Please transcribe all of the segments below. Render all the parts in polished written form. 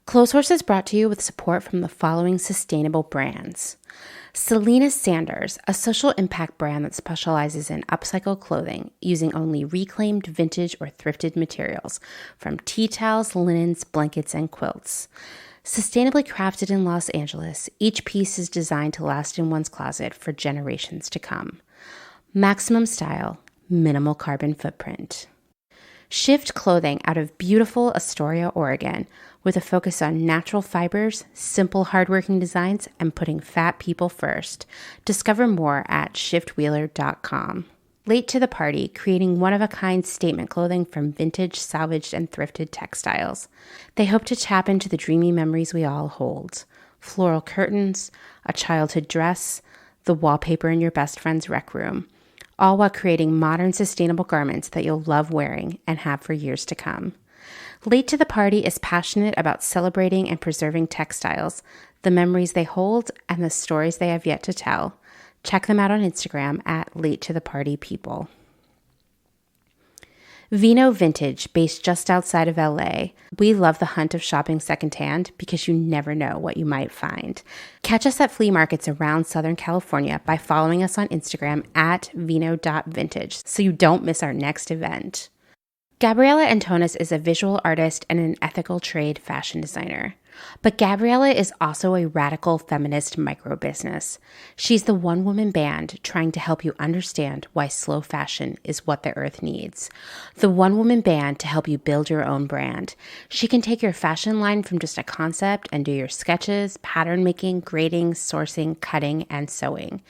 Clotheshorse is brought to you with support from the following sustainable brands. Selena Sanders, a social impact brand that specializes in upcycled clothing using only reclaimed, vintage, or thrifted materials from tea towels, linens, blankets, and quilts. Sustainably crafted in Los Angeles, each piece is designed to last in one's closet for generations to come. Maximum style, minimal carbon footprint. Shift clothing out of beautiful Astoria, Oregon, with a focus on natural fibers, simple hardworking designs, and putting fat people first. Discover more at shiftwheeler.com. Late to the party, creating one-of-a-kind statement clothing from vintage, salvaged, and thrifted textiles. They hope to tap into the dreamy memories we all hold. Floral curtains, a childhood dress, the wallpaper in your best friend's rec room. All while creating modern, sustainable garments that you'll love wearing and have for years to come. Late to the Party is passionate about celebrating and preserving textiles, the memories they hold, and the stories they have yet to tell. Check them out on Instagram at Late to the Party People. Vino Vintage, based just outside of LA. We love the hunt of shopping secondhand because you never know what you might find. Catch us at flea markets around Southern California by following us on Instagram at vino.vintage so you don't miss our next event. Gabriella Antonis is a visual artist and an ethical trade fashion designer. But Gabriella is also a radical feminist micro-business. She's the one-woman band trying to help you understand why slow fashion is what the earth needs. The one-woman band to help you build your own brand. She can take your fashion line from just a concept and do your sketches, pattern making, grading, sourcing, cutting, and sewing.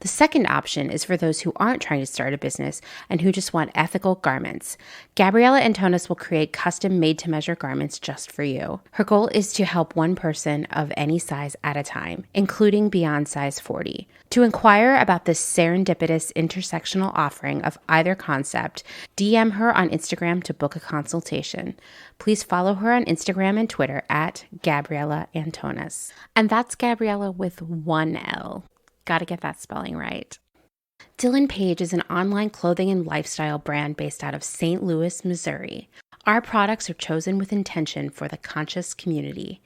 The second option is for those who aren't trying to start a business and who just want ethical garments. Gabriella Antonis will create custom made-to-measure garments just for you. Her goal is to help one person of any size at a time, including beyond size 40. To inquire about this serendipitous intersectional offering of either concept, DM her on Instagram to book a consultation. Please follow her on Instagram and Twitter at Gabriella Antonis. And that's Gabriella with one L. Gotta get that spelling right. Dylan Page is an online clothing and lifestyle brand based out of St. Louis, Missouri. Our products are chosen with intention for the conscious community.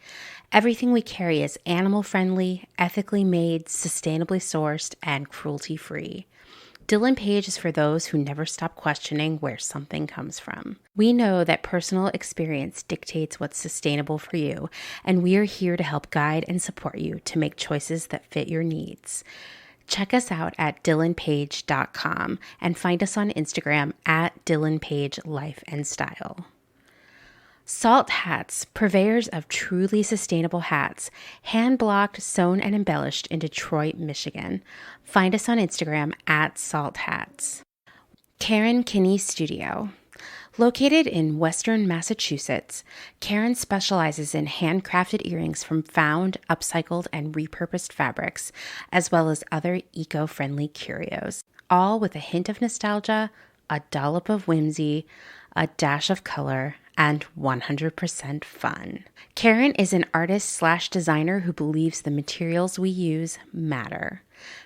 Everything we carry is animal-friendly, ethically made, sustainably sourced, and cruelty-free. Dylan Page is for those who never stop questioning where something comes from. We know that personal experience dictates what's sustainable for you, and we are here to help guide and support you to make choices that fit your needs. Check us out at dylanpage.com and find us on Instagram at dylanpagelifeandstyle. Salt Hats, purveyors of truly sustainable hats, hand-blocked, sewn, and embellished in Detroit, Michigan. Find us on Instagram at Salt Hats. Karen Kinney Studio. Located in Western Massachusetts, Karen specializes in handcrafted earrings from found, upcycled, and repurposed fabrics, as well as other eco-friendly curios, all with a hint of nostalgia, a dollop of whimsy, a dash of color, and 100% fun. Karen is an artist/designer who believes the materials we use matter.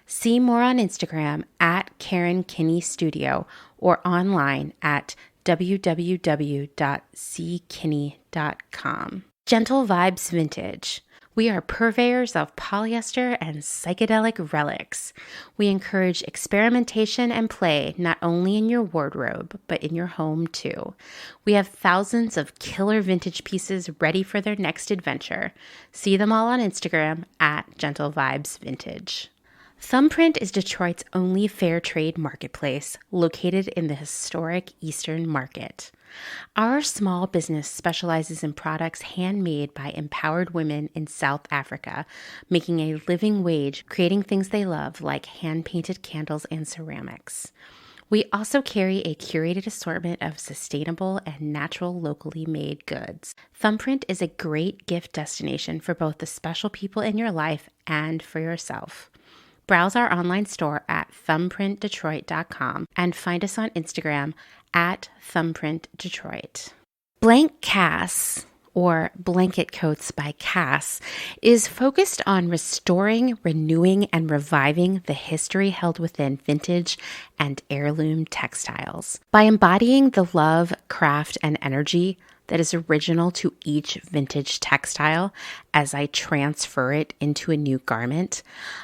See more on Instagram at Karen Kinney Studio or online at www.ckinney.com. Gentle Vibes Vintage. We are purveyors of polyester and psychedelic relics. We encourage experimentation and play not only in your wardrobe, but in your home too. We have thousands of killer vintage pieces ready for their next adventure. See them all on Instagram at Gentle Vibes Vintage. Thumbprint is Detroit's only fair trade marketplace located in the historic Eastern Market. Our small business specializes in products handmade by empowered women in South Africa, making a living wage, creating things they love like hand-painted candles and ceramics. We also carry a curated assortment of sustainable and natural locally made goods. Thumbprint is a great gift destination for both the special people in your life and for yourself. Browse our online store at thumbprintdetroit.com and find us on Instagram at thumbprintdetroit. Blank Cass. or Blanket Coats by Cass, is focused on restoring, renewing, and reviving the history held within vintage and heirloom textiles. By embodying the love, craft, and energy that is original to each vintage textile as I transfer it into a new garment,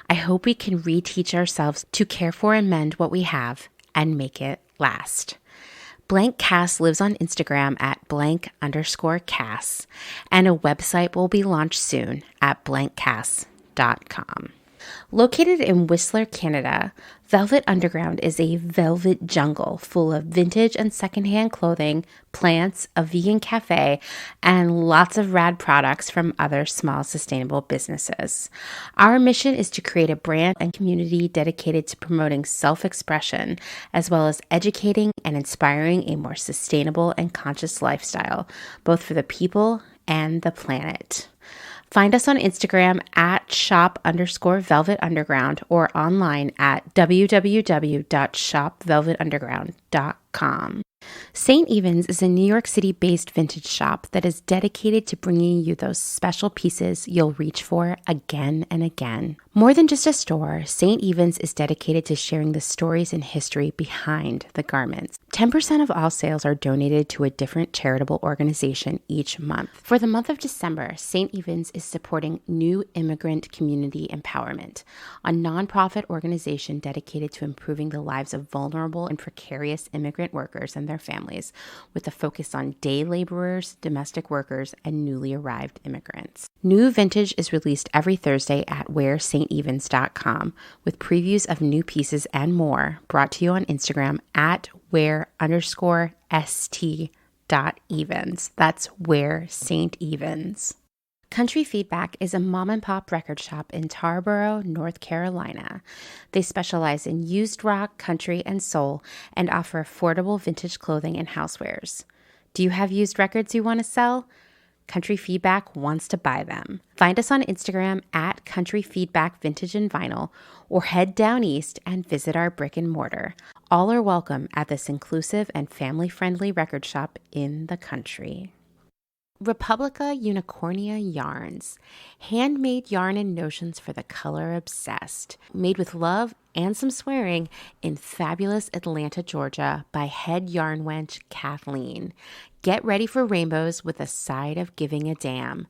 I hope we can reteach ourselves to care for and mend what we have and make it last. Blank Cass lives on Instagram at _Cass, and a website will be launched soon at blankcass.com. Located in Whistler, Canada, Velvet Underground is a velvet jungle full of vintage and secondhand clothing, plants, a vegan cafe, and lots of rad products from other small sustainable businesses. Our mission is to create a brand and community dedicated to promoting self-expression, as well as educating and inspiring a more sustainable and conscious lifestyle, both for the people and the planet. Find us on Instagram at shop_velvetunderground or online at www.shopvelvetunderground.com. St. Evens is a New York City-based vintage shop that is dedicated to bringing you those special pieces you'll reach for again and again. More than just a store, St. Evens is dedicated to sharing the stories and history behind the garments. 10% of all sales are donated to a different charitable organization each month. For the month of December, St. Evens is supporting New Immigrant Community Empowerment, a nonprofit organization dedicated to improving the lives of vulnerable and precarious immigrant workers and their families, with a focus on day laborers, domestic workers, and newly arrived immigrants. New vintage is released every Thursday at wearstevens.com, with previews of new pieces and more, brought to you on Instagram at wear_st.evens. That's Wear St. Evens. Country Feedback is a mom and pop record shop in Tarboro, North Carolina. They specialize in used rock, country, and soul, and offer affordable vintage clothing and housewares. Do you have used records you want to sell? Country Feedback wants to buy them. Find us on Instagram at Country Feedback Vintage and Vinyl, or head down east and visit our brick and mortar. All are welcome at this inclusive and family-friendly record shop in the country. Republica Unicornia Yarns, handmade yarn and notions for the color obsessed, made with love and some swearing in fabulous Atlanta, Georgia by head yarn wench Kathleen. Get ready for rainbows with a side of giving a damn.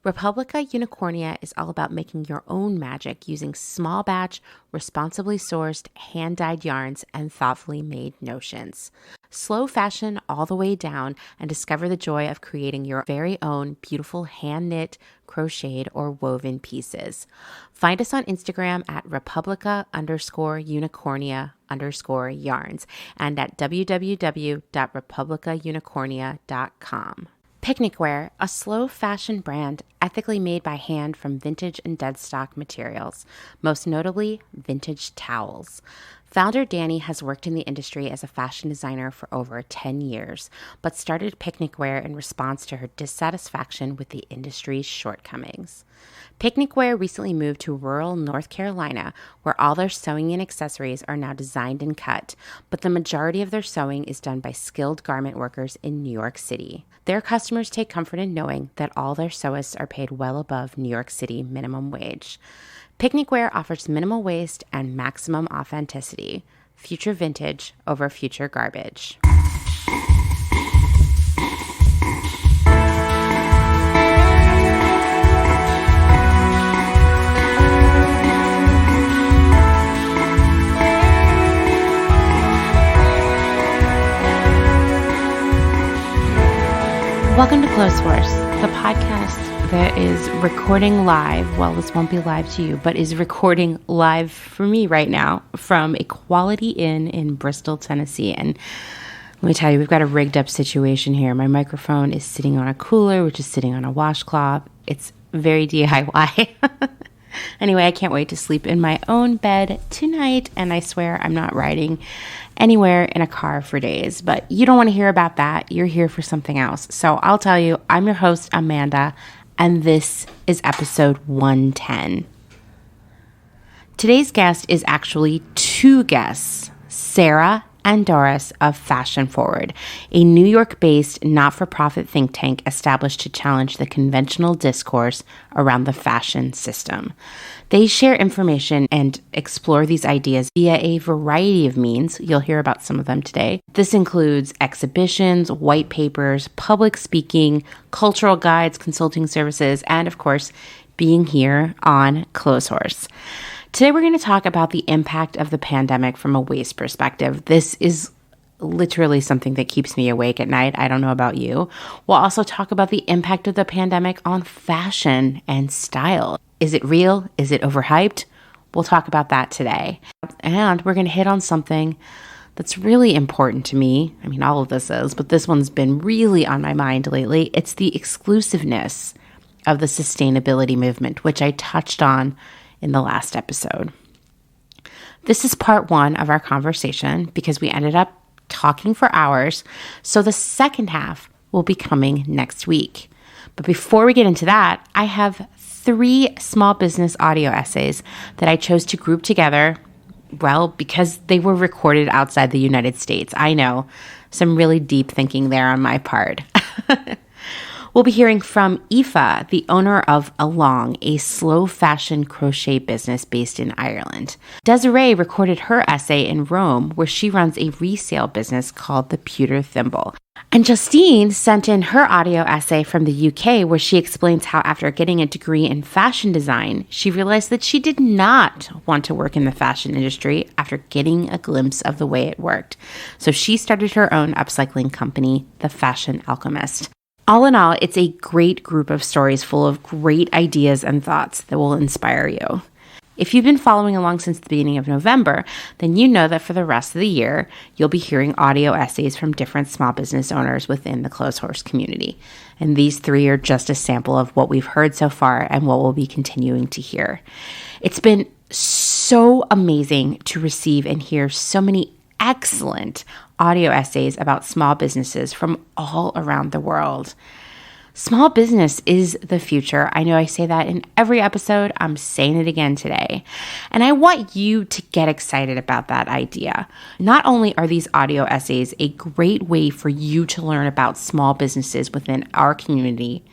Republica Unicornia is all about making your own magic using small batch, responsibly sourced, hand-dyed yarns and thoughtfully made notions. Slow fashion all the way down and discover the joy of creating your very own beautiful hand-knit, crocheted, or woven pieces. Find us on Instagram at Republica_Unicornia_yarns and at www.republicaunicornia.com. Picnic Wear, a slow fashion brand ethically made by hand from vintage and dead stock materials, most notably vintage towels. Founder Danny has worked in the industry as a fashion designer for over 10 years, but started Picnic Wear in response to her dissatisfaction with the industry's shortcomings. Picnic Wear recently moved to rural North Carolina, where all their sewing and accessories are now designed and cut, but the majority of their sewing is done by skilled garment workers in New York City. Their customers take comfort in knowing that all their sewists are paid well above New York City minimum wage. Picnic Wear offers minimal waste and maximum authenticity. Future vintage over future garbage. Welcome to Clotheshorse, the podcast that is recording live. Well, this won't be live to you, but is recording live for me right now from a Quality Inn in Bristol, Tennessee. And let me tell you, we've got a rigged up situation here. My microphone is sitting on a cooler, which is sitting on a washcloth. It's very DIY. Anyway, I can't wait to sleep in my own bed tonight, and I swear I'm not riding anywhere in a car for days. But you don't want to hear about that. You're here for something else. So I'll tell you, I'm your host, Amanda, and this is episode 110. Today's guest is actually two guests, Sara and Doris of Fashion Forward, a New York-based not-for-profit think tank established to challenge the conventional discourse around the fashion system. They share information and explore these ideas via a variety of means. You'll hear about some of them today. This includes exhibitions, white papers, public speaking, cultural guides, consulting services, and of course, being here on Clotheshorse. Today, we're going to talk about the impact of the pandemic from a waist perspective. This is literally something that keeps me awake at night. I don't know about you. We'll also talk about the impact of the pandemic on fashion and style. Is it real? Is it overhyped? We'll talk about that today. And we're going to hit on something that's really important to me. I mean, all of this is, but this one's been really on my mind lately. It's the exclusiveness of the sustainability movement, which I touched on in the last episode. This is part one of our conversation because we ended up talking for hours. So the second half will be coming next week. But before we get into that, I have 3 small business audio essays that I chose to group together, well, because they were recorded outside the United States. I know, some really deep thinking there on my part. We'll be hearing from Aoife, the owner of ALONG, a slow fashion crochet business based in Ireland. Desiree recorded her essay in Rome, where she runs a resale business called the Pewter Thimble. And Justine sent in her audio essay from the UK, where she explains how after getting a degree in fashion design, she realized that she did not want to work in the fashion industry after getting a glimpse of the way it worked. So she started her own upcycling company, the Fashion Alchemist. All in all, it's a great group of stories full of great ideas and thoughts that will inspire you. If you've been following along since the beginning of November, then you know that for the rest of the year, you'll be hearing audio essays from different small business owners within the Clotheshorse community. And these 3 are just a sample of what we've heard so far and what we'll be continuing to hear. It's been so amazing to receive and hear so many excellent audio essays about small businesses from all around the world. Small business is the future. I know I say that in every episode. I'm saying it again today. And I want you to get excited about that idea. Not only are these audio essays a great way for you to learn about small businesses within our community,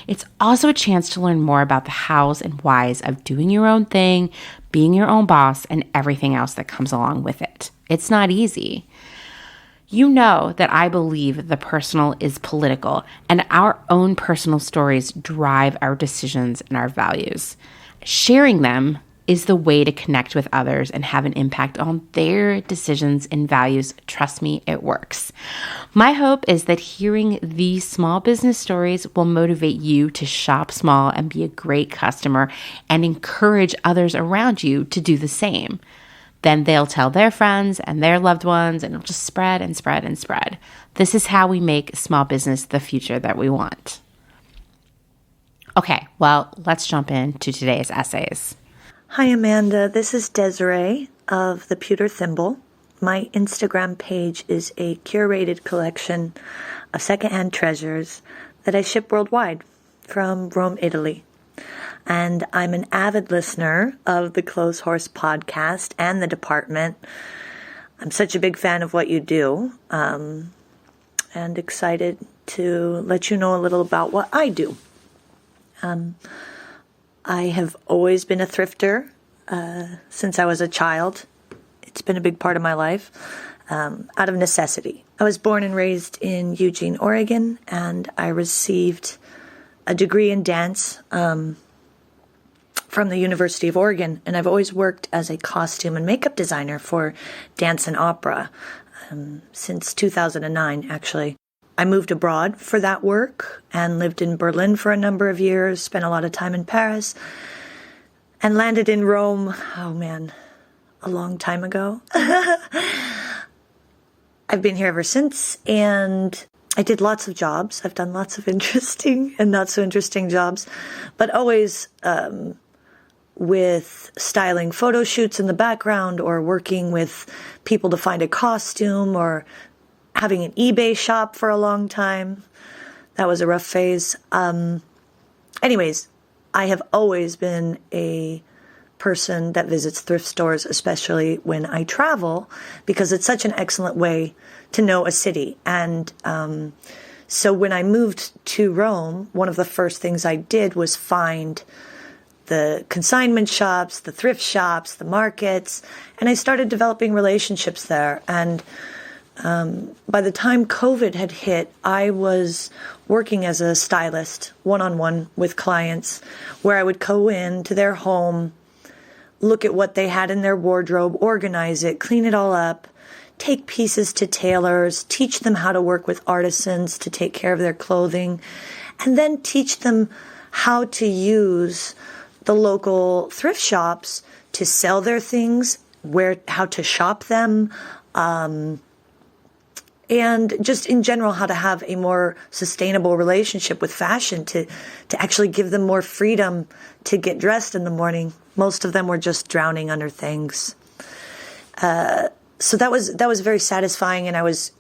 it's also a chance to learn more about the hows and whys of doing your own thing, being your own boss, and everything else that comes along with it. It's not easy. You know that I believe the personal is political, and our own personal stories drive our decisions and our values. Sharing them is the way to connect with others and have an impact on their decisions and values. Trust me, it works. My hope is that hearing these small business stories will motivate you to shop small and be a great customer and encourage others around you to do the same. Then they'll tell their friends and their loved ones, and it'll just spread and spread and spread. This is how we make small business the future that we want. Okay, well, let's jump into today's essays. Hi, Amanda. This is Desiree of the Pewter Thimble. My Instagram page is a curated collection of secondhand treasures that I ship worldwide from Rome, Italy. And I'm an avid listener of the Clotheshorse podcast and the department. I'm such a big fan of what you do, and excited to let you know a little about what I do. I have always been a thrifter since I was a child. It's been a big part of my life, out of necessity. I was born and raised in Eugene, Oregon, and I received a degree in dance from the University of Oregon, and I've always worked as a costume and makeup designer for dance and opera since 2009, actually. I moved abroad for that work and lived in Berlin for a number of years, spent a lot of time in Paris, and landed in Rome, a long time ago. I've been here ever since, and I did lots of jobs. I've done lots of interesting and not so interesting jobs, but always with styling photo shoots in the background, or working with people to find a costume, or having an eBay shop for a long time. That was a rough phase. Anyways, I have always been a person that visits thrift stores, especially when I travel, because it's such an excellent way to know a city. And so when I moved to Rome, one of the first things I did was find the consignment shops, the thrift shops, the markets, and I started developing relationships there. And by the time COVID had hit, I was working as a stylist, one-on-one with clients, where I would go into their home, look at what they had in their wardrobe, organize it, clean it all up, take pieces to tailors, teach them how to work with artisans to take care of their clothing, and then teach them how to use the local thrift shops to sell their things, how to shop them, and just in general how to have a more sustainable relationship with fashion, to actually give them more freedom to get dressed in the morning. Most of them were just drowning under things. So that was very satisfying, and I was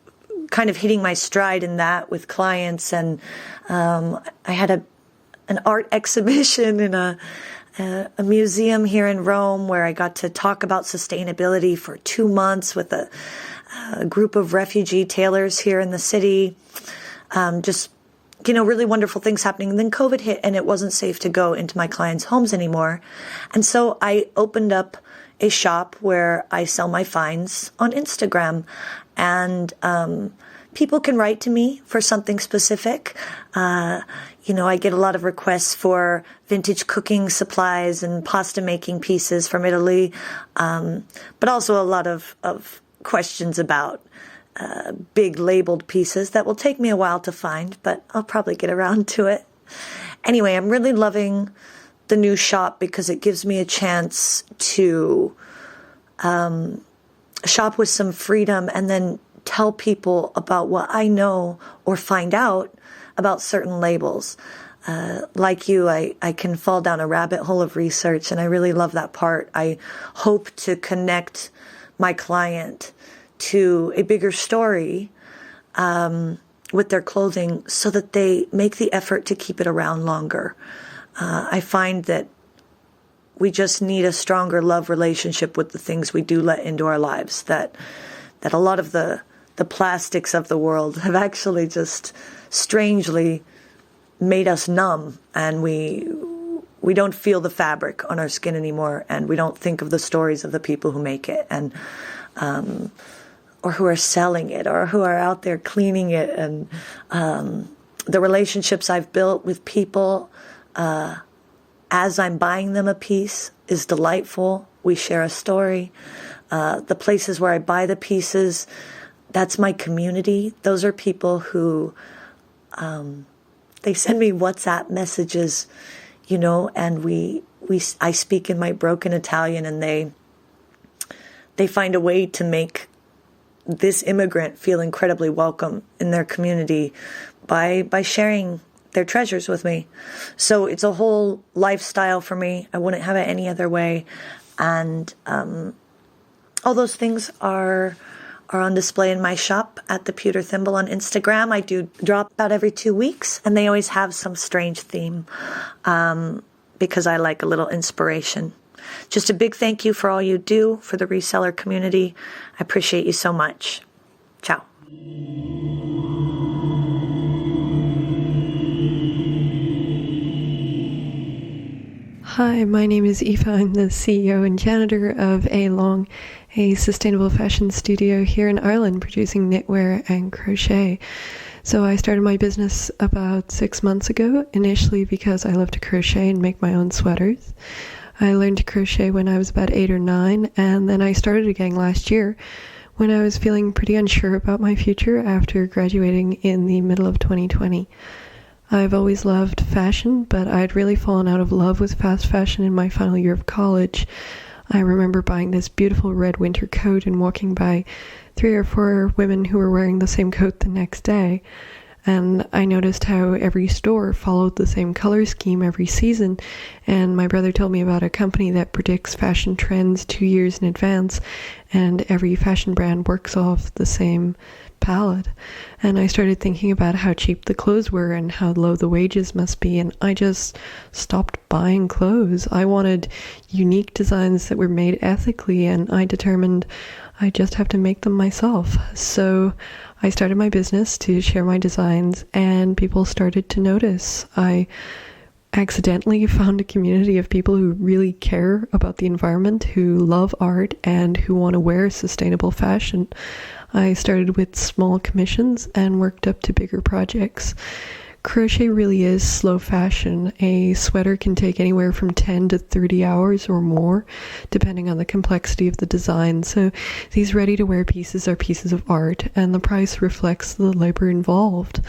kind of hitting my stride in that with clients. And I had an art exhibition in a museum here in Rome where I got to talk about sustainability for 2 months with a group of refugee tailors here in the city. Just, really wonderful things happening. And then COVID hit, and it wasn't safe to go into my clients' homes anymore. And so I opened up a shop where I sell my finds on Instagram. And people can write to me for something specific. I get a lot of requests for vintage cooking supplies and pasta making pieces from Italy, but also a lot of questions about big labeled pieces that will take me a while to find, but I'll probably get around to it. Anyway, I'm really loving the new shop because it gives me a chance to shop with some freedom and then tell people about what I know or find out about certain labels. Like you, I can fall down a rabbit hole of research, and I really love that part. I hope to connect my client to a bigger story with their clothing so that they make the effort to keep it around longer. I find that we just need a stronger love relationship with the things we do let into our lives, that a lot of the plastics of the world have actually just strangely made us numb, and we don't feel the fabric on our skin anymore, and we don't think of the stories of the people who make it, and or who are selling it, or who are out there cleaning it. And the relationships I've built with people as I'm buying them a piece is delightful. We share a story. The places where I buy the pieces, that's my community. Those are people who they send me WhatsApp messages, and I speak in my broken Italian, and they find a way to make this immigrant feel incredibly welcome in their community by sharing their treasures with me. So it's a whole lifestyle for me. I wouldn't have it any other way. And all those things are on display in my shop at the Pewter Thimble on Instagram. I do drop about every 2 weeks, and they always have some strange theme because I like a little inspiration. Just a big thank you for all you do for the reseller community. I appreciate you so much. Ciao. Hi, my name is Aoife. I'm the CEO and janitor of ALONG, a sustainable fashion studio here in Ireland producing knitwear and crochet. So I started my business about 6 months ago, initially because I love to crochet and make my own sweaters. I learned to crochet when I was about 8 or 9, and then I started again last year when I was feeling pretty unsure about my future after graduating in the middle of 2020. I've always loved fashion, but I'd really fallen out of love with fast fashion in my final year of college. I remember buying this beautiful red winter coat and walking by 3 or 4 women who were wearing the same coat the next day. And I noticed how every store followed the same color scheme every season. And my brother told me about a company that predicts fashion trends 2 years in advance. And every fashion brand works off the same palette. And I started thinking about how cheap the clothes were and how low the wages must be. And I just stopped buying clothes. I wanted unique designs that were made ethically, and I determined I just have to make them myself. So I started my business to share my designs, and people started to notice. I accidentally found a community of people who really care about the environment, who love art, and who want to wear sustainable fashion. I started with small commissions and worked up to bigger projects. Crochet really is slow fashion. A sweater can take anywhere from 10 to 30 hours or more, depending on the complexity of the design. So these ready-to-wear pieces are pieces of art, and the price reflects the labor involved.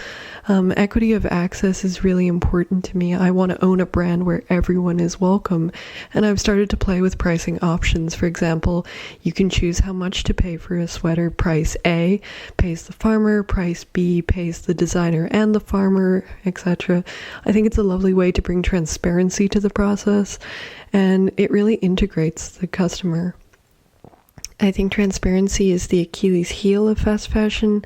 Equity of access is really important to me. I want to own a brand where everyone is welcome, and I've started to play with pricing options. For example, you can choose how much to pay for a sweater. Price A pays the farmer, price B pays the designer and the farmer, etc. I think it's a lovely way to bring transparency to the process, and it really integrates the customer. I think transparency is the Achilles heel of fast fashion,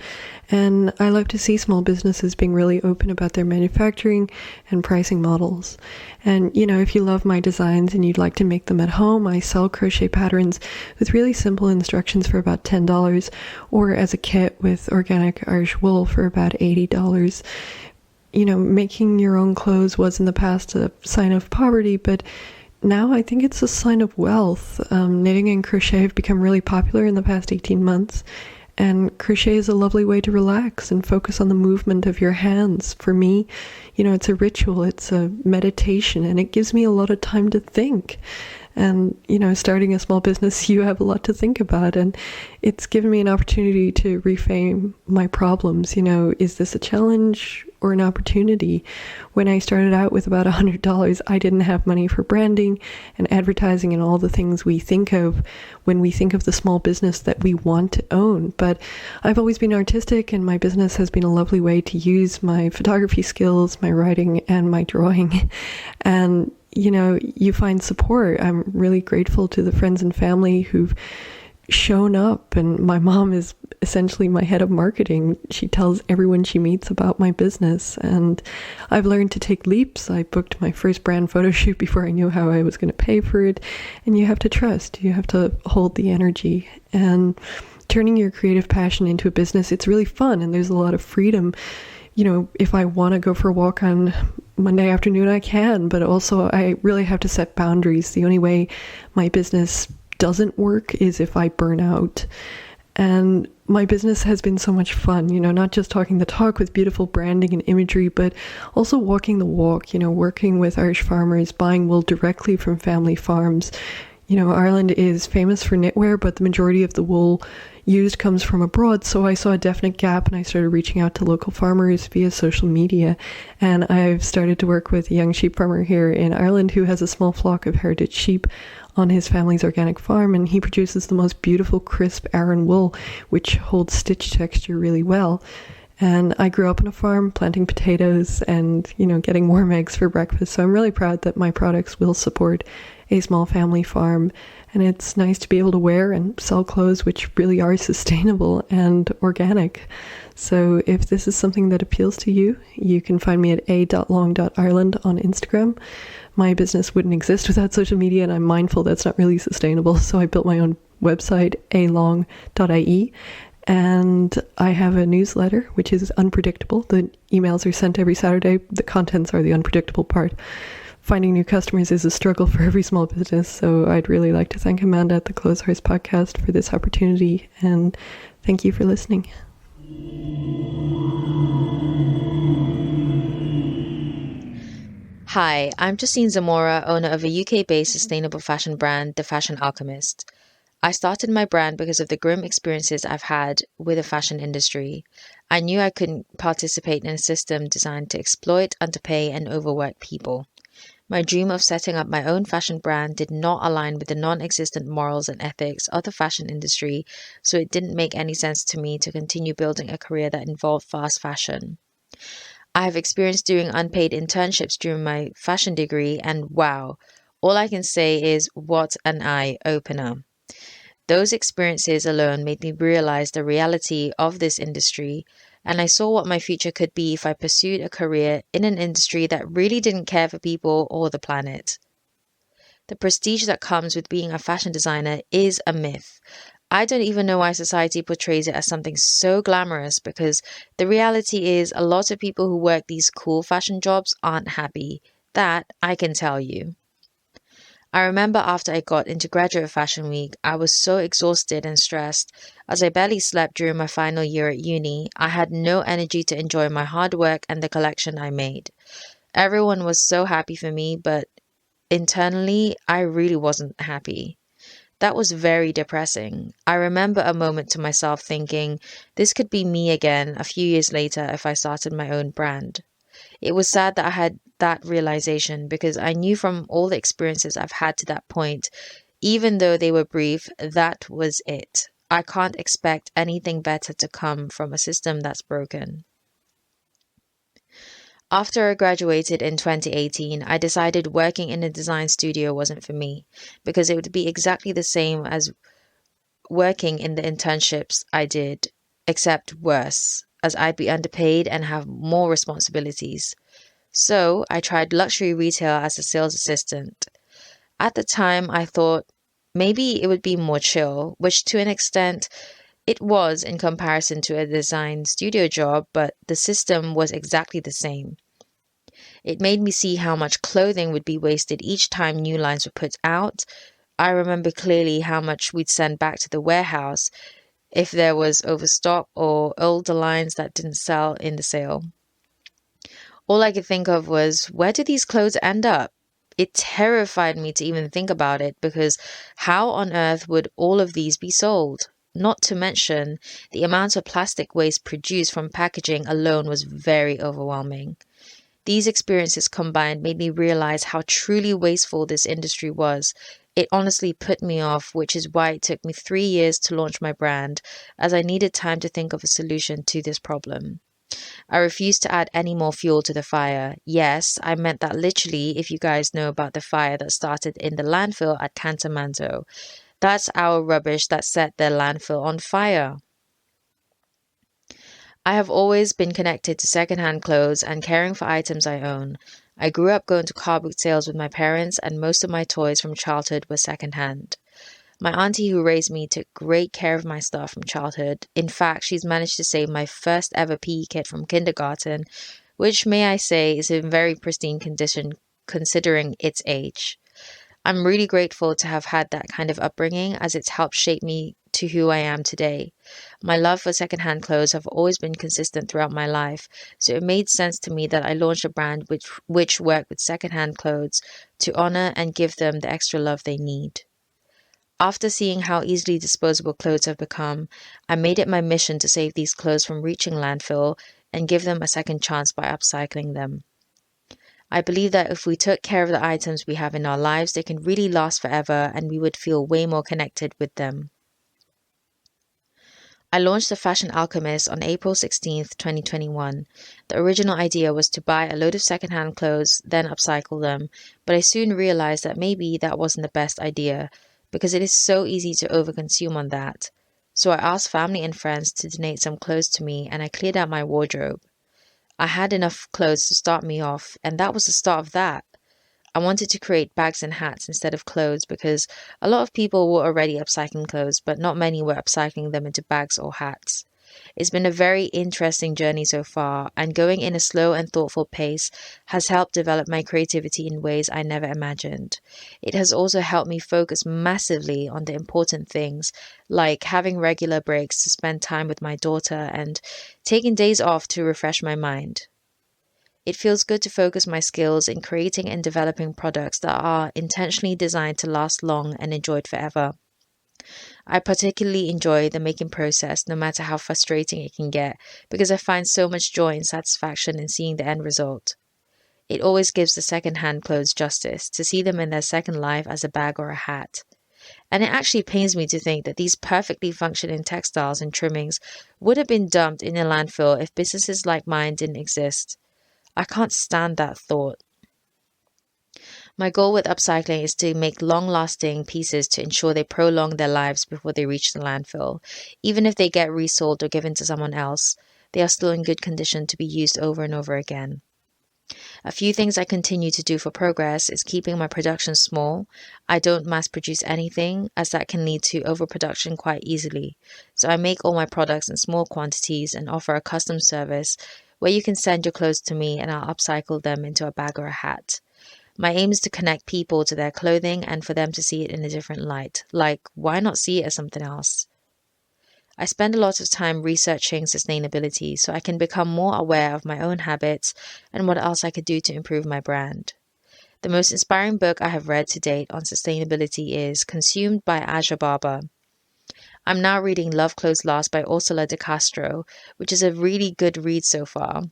and I love to see small businesses being really open about their manufacturing and pricing models. And, if you love my designs and you'd like to make them at home, I sell crochet patterns with really simple instructions for about $10, or as a kit with organic Irish wool for about $80. Making your own clothes was in the past a sign of poverty, but now I think it's a sign of wealth. Knitting and crochet have become really popular in the past 18 months, and crochet is a lovely way to relax and focus on the movement of your hands. For me, it's a ritual, it's a meditation, and it gives me a lot of time to think. And, starting a small business, you have a lot to think about, and it's given me an opportunity to reframe my problems. Is this a challenge or an opportunity? When I started out with about $100, I didn't have money for branding and advertising and all the things we think of when we think of the small business that we want to own. But I've always been artistic, and my business has been a lovely way to use my photography skills, my writing, and my drawing. And you find support. I'm really grateful to the friends and family who've shown up, and my mom is essentially my head of marketing. She tells everyone she meets about my business, and I've learned to take leaps. I booked my first brand photo shoot before I knew how I was going to pay for it, and you have to trust. You have to hold the energy, and turning your creative passion into a business, it's really fun, and there's a lot of freedom. If I want to go for a walk on Monday afternoon, I can, but also I really have to set boundaries. The only way my business doesn't work is if I burn out. And my business has been so much fun, not just talking the talk with beautiful branding and imagery, but also walking the walk, working with Irish farmers, buying wool directly from family farms. Ireland is famous for knitwear, but the majority of the wool used comes from abroad, so I saw a definite gap, and I started reaching out to local farmers via social media. And I've started to work with a young sheep farmer here in Ireland who has a small flock of heritage sheep on his family's organic farm, and he produces the most beautiful crisp Aran wool, which holds stitch texture really well. And I grew up on a farm planting potatoes and, getting warm eggs for breakfast. So I'm really proud that my products will support a small family farm. And it's nice to be able to wear and sell clothes which really are sustainable and organic. So if this is something that appeals to you, you can find me at a.long.ireland on Instagram. My business wouldn't exist without social media, and I'm mindful that's not really sustainable. So I built my own website, along.ie. And I have a newsletter, which is unpredictable. The emails are sent every Saturday. The contents are the unpredictable part. Finding new customers is a struggle for every small business. So I'd really like to thank Amanda at the Clotheshorse podcast for this opportunity. And thank you for listening. Hi, I'm Justine Zamora, owner of a UK-based sustainable fashion brand, The Fashion Alchemist. I started my brand because of the grim experiences I've had with the fashion industry. I knew I couldn't participate in a system designed to exploit, underpay, and overwork people. My dream of setting up my own fashion brand did not align with the non-existent morals and ethics of the fashion industry, so it didn't make any sense to me to continue building a career that involved fast fashion. I have experienced doing unpaid internships during my fashion degree, and wow, all I can say is what an eye-opener. Those experiences alone made me realize the reality of this industry, and I saw what my future could be if I pursued a career in an industry that really didn't care for people or the planet. The prestige that comes with being a fashion designer is a myth. I don't even know why society portrays it as something so glamorous, because the reality is a lot of people who work these cool fashion jobs aren't happy. That I can tell you. I remember after I got into Graduate Fashion Week, I was so exhausted and stressed. As I barely slept during my final year at uni, I had no energy to enjoy my hard work and the collection I made. Everyone was so happy for me, but internally, I really wasn't happy. That was very depressing. I remember a moment to myself thinking, this could be me again a few years later if I started my own brand. It was sad that I had that realization, because I knew from all the experiences I've had to that point, even though they were brief, that was it. I can't expect anything better to come from a system that's broken. After I graduated in 2018, I decided working in a design studio wasn't for me, because it would be exactly the same as working in the internships I did, except worse, as I'd be underpaid and have more responsibilities. So I tried luxury retail as a sales assistant. At the time, I thought maybe it would be more chill, which to an extent it was in comparison to a design studio job, but the system was exactly the same. It made me see how much clothing would be wasted each time new lines were put out. I remember clearly how much we'd send back to the warehouse if there was overstock or older lines that didn't sell in the sale. All I could think of was, where do these clothes end up? It terrified me to even think about it, because how on earth would all of these be sold? Not to mention, the amount of plastic waste produced from packaging alone was very overwhelming. These experiences combined made me realize how truly wasteful this industry was. It honestly put me off, which is why it took me 3 years to launch my brand, as I needed time to think of a solution to this problem. I refused to add any more fuel to the fire. Yes, I meant that literally, if you guys know about the fire that started in the landfill at Cantamanto. That's our rubbish that set their landfill on fire. I have always been connected to secondhand clothes and caring for items I own. I grew up going to car boot sales with my parents, and most of my toys from childhood were secondhand. My auntie who raised me took great care of my stuff from childhood. In fact, she's managed to save my first ever PE kit from kindergarten, which, may I say, is in very pristine condition considering its age. I'm really grateful to have had that kind of upbringing, as it's helped shape me to who I am today. My love for secondhand clothes have always been consistent throughout my life, so it made sense to me that I launched a brand which worked with secondhand clothes to honor and give them the extra love they need. After seeing how easily disposable clothes have become, I made it my mission to save these clothes from reaching landfill and give them a second chance by upcycling them. I believe that if we took care of the items we have in our lives, they can really last forever, and we would feel way more connected with them. I launched the Fashion Alchemist on April 16th, 2021. The original idea was to buy a load of secondhand clothes, then upcycle them, but I soon realized that maybe that wasn't the best idea, because it is so easy to overconsume on that. So I asked family and friends to donate some clothes to me, and I cleared out my wardrobe. I had enough clothes to start me off, and that was the start of that. I wanted to create bags and hats instead of clothes, because a lot of people were already upcycling clothes, but not many were upcycling them into bags or hats. It's been a very interesting journey so far, and going in a slow and thoughtful pace has helped develop my creativity in ways I never imagined. It has also helped me focus massively on the important things, like having regular breaks to spend time with my daughter and taking days off to refresh my mind. It feels good to focus my skills in creating and developing products that are intentionally designed to last long and enjoyed forever. I particularly enjoy the making process, no matter how frustrating it can get, because I find so much joy and satisfaction in seeing the end result. It always gives the second-hand clothes justice to see them in their second life as a bag or a hat. And it actually pains me to think that these perfectly functioning textiles and trimmings would have been dumped in a landfill if businesses like mine didn't exist. I can't stand that thought. My goal with upcycling is to make long-lasting pieces to ensure they prolong their lives before they reach the landfill. Even if they get resold or given to someone else, they are still in good condition to be used over and over again. A few things I continue to do for progress is keeping my production small. I don't mass produce anything, as that can lead to overproduction quite easily. So I make all my products in small quantities and offer a custom service where you can send your clothes to me and I'll upcycle them into a bag or a hat. My aim is to connect people to their clothing and for them to see it in a different light. Like, why not see it as something else? I spend a lot of time researching sustainability so I can become more aware of my own habits and what else I could do to improve my brand. The most inspiring book I have read to date on sustainability is Consumed by Aja Barber. I'm now reading Love Clothes Last by Ursula de Castro, which is a really good read so far.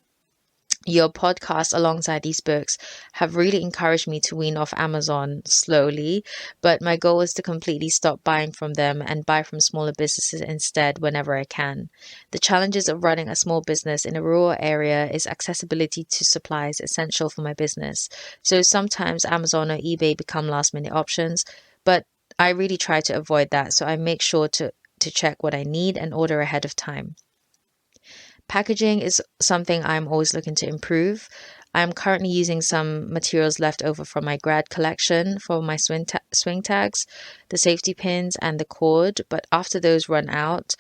Your podcast alongside these books have really encouraged me to wean off Amazon slowly, but my goal is to completely stop buying from them and buy from smaller businesses instead whenever I can. The challenges of running a small business in a rural area is accessibility to supplies essential for my business. So sometimes Amazon or eBay become last-minute options, but I really try to avoid that, so I make sure to check what I need and order ahead of time. Packaging is something I'm always looking to improve. I'm currently using some materials left over from my grad collection for my swing tags, the safety pins and the cord, but after those run out,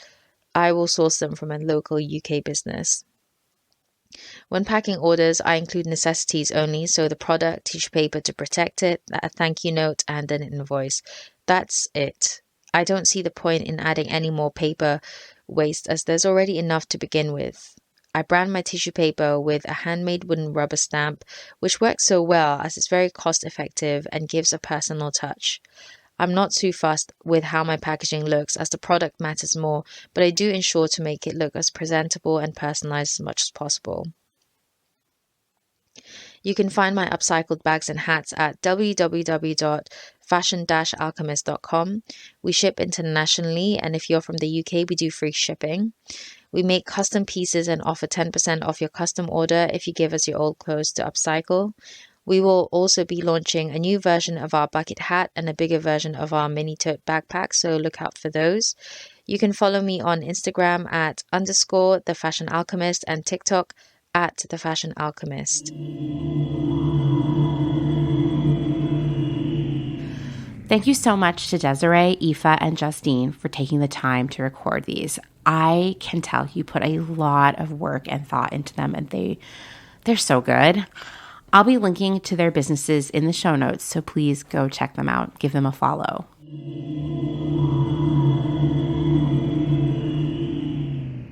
I will source them from a local UK business. When packing orders, I include necessities only, so the product, tissue paper to protect it, a thank you note, and an invoice. That's it. I don't see the point in adding any more paper waste as there's already enough to begin with. I brand my tissue paper with a handmade wooden rubber stamp, which works so well as it's very cost effective and gives a personal touch. I'm not too fussed with how my packaging looks as the product matters more, but I do ensure to make it look as presentable and personalized as much as possible. You can find my upcycled bags and hats at www.fashion-alchemist.com. We ship internationally, and if you're from the UK, we do free shipping. We make custom pieces and offer 10% off your custom order if you give us your old clothes to upcycle. We will also be launching a new version of our bucket hat and a bigger version of our mini tote backpack, so look out for those. You can follow me on Instagram at _The Fashion Alchemist and TikTok at The Fashion Alchemist. Thank you so much to Desiree, Aoife, and Justine for taking the time to record these. I can tell you put a lot of work and thought into them, and they're so good. I'll be linking to their businesses in the show notes, so please go check them out. Give them a follow.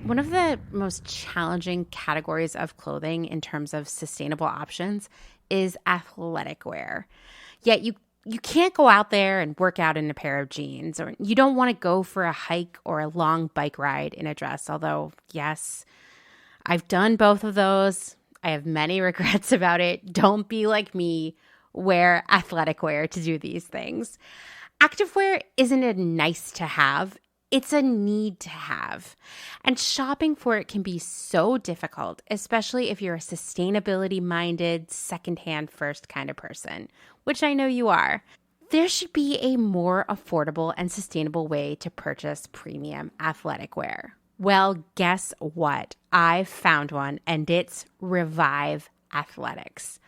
One of the most challenging categories of clothing in terms of sustainable options is athletic wear. Yet you can't go out there and work out in a pair of jeans, or you don't want to go for a hike or a long bike ride in a dress. Although, yes, I've done both of those. I have many regrets about it. Don't be like me. Wear athletic wear to do these things. Activewear isn't a nice to have. It's a need to have. And shopping for it can be so difficult, especially if you're a sustainability-minded, secondhand first kind of person, which I know you are. There should be a more affordable and sustainable way to purchase premium athletic wear. Well, guess what? I've found one, and it's Revive Athletics.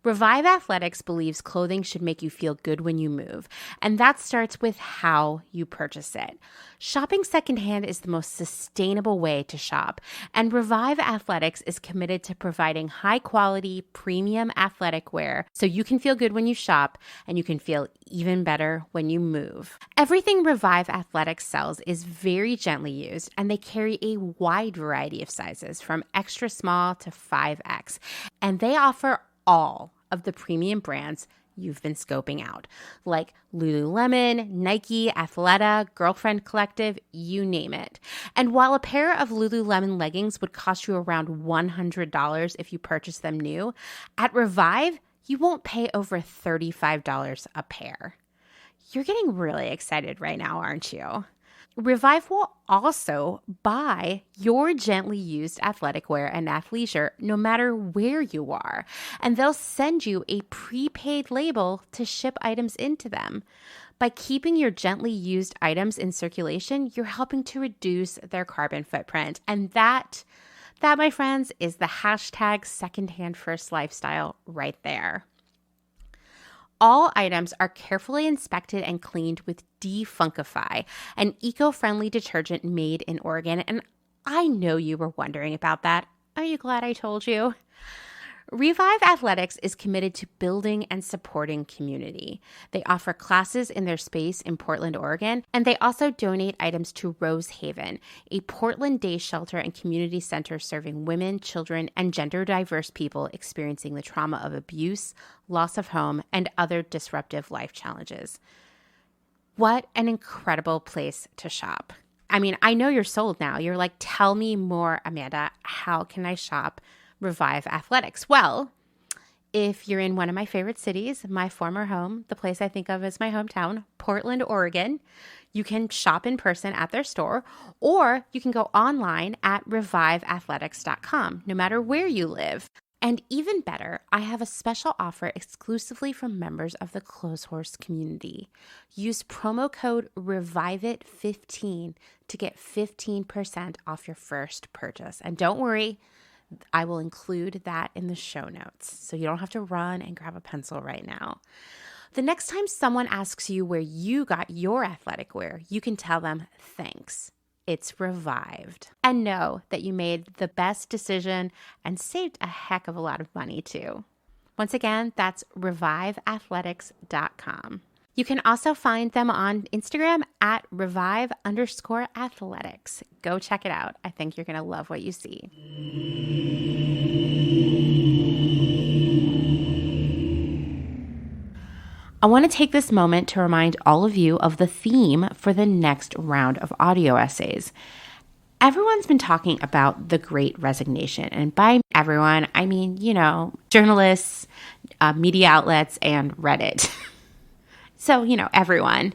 Revive Athletics believes clothing should make you feel good when you move, and that starts with how you purchase it. Shopping secondhand is the most sustainable way to shop, and Revive Athletics is committed to providing high-quality, premium athletic wear so you can feel good when you shop and you can feel even better when you move. Everything Revive Athletics sells is very gently used, and they carry a wide variety of sizes from extra small to 5X, and they offer all of the premium brands you've been scoping out, like Lululemon, Nike, Athleta, Girlfriend Collective, you name it. And while a pair of Lululemon leggings would cost you around $100 if you purchase them new, at Revive, you won't pay over $35 a pair. You're getting really excited right now, aren't you? Revive will also buy your gently used athletic wear and athleisure no matter where you are, and they'll send you a prepaid label to ship items into them. By keeping your gently used items in circulation, you're helping to reduce their carbon footprint. And that, my friends, is the hashtag secondhand first lifestyle right there. All items are carefully inspected and cleaned with Defunkify, an eco-friendly detergent made in Oregon. And I know you were wondering about that. Are you glad I told you? Revive Athletics is committed to building and supporting community. They offer classes in their space in Portland, Oregon, and they also donate items to Rose Haven, a Portland day shelter and community center serving women, children, and gender diverse people experiencing the trauma of abuse, loss of home, and other disruptive life challenges. What an incredible place to shop. I mean, I know you're sold now. You're like, tell me more, Amanda. How can I shop Revive Athletics? Well, if you're in one of my favorite cities, my former home, the place I think of as my hometown, Portland, Oregon, you can shop in person at their store, or you can go online at reviveathletics.com, no matter where you live. And even better, I have a special offer exclusively for members of the Clotheshorse community. Use promo code REVIVEIT15 to get 15% off your first purchase. And don't worry, I will include that in the show notes, so you don't have to run and grab a pencil right now. The next time someone asks you where you got your athletic wear, you can tell them, thanks. It's Revived. And know that you made the best decision and saved a heck of a lot of money too. Once again, that's reviveathletics.com. You can also find them on Instagram at revive_athletics. Go check it out. I think you're going to love what you see. I want to take this moment to remind all of you of the theme for the next round of audio essays. Everyone's been talking about the Great Resignation. And by everyone, I mean, journalists, media outlets, and Reddit. So, everyone.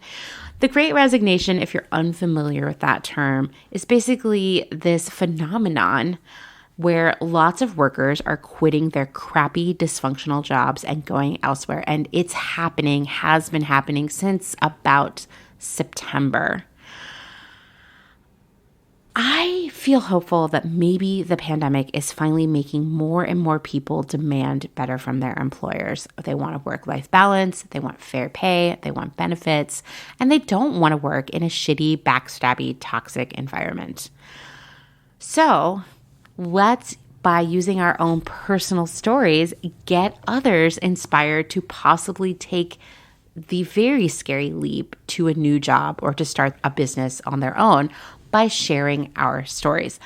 The Great Resignation, if you're unfamiliar with that term, is basically this phenomenon where lots of workers are quitting their crappy, dysfunctional jobs and going elsewhere. And it's happening, has been happening since about September. I feel hopeful that maybe the pandemic is finally making more and more people demand better from their employers. They want a work-life balance, they want fair pay, they want benefits, and they don't want to work in a shitty, backstabby, toxic environment. So let's, by using our own personal stories, get others inspired to possibly take the very scary leap to a new job or to start a business on their own by sharing our stories.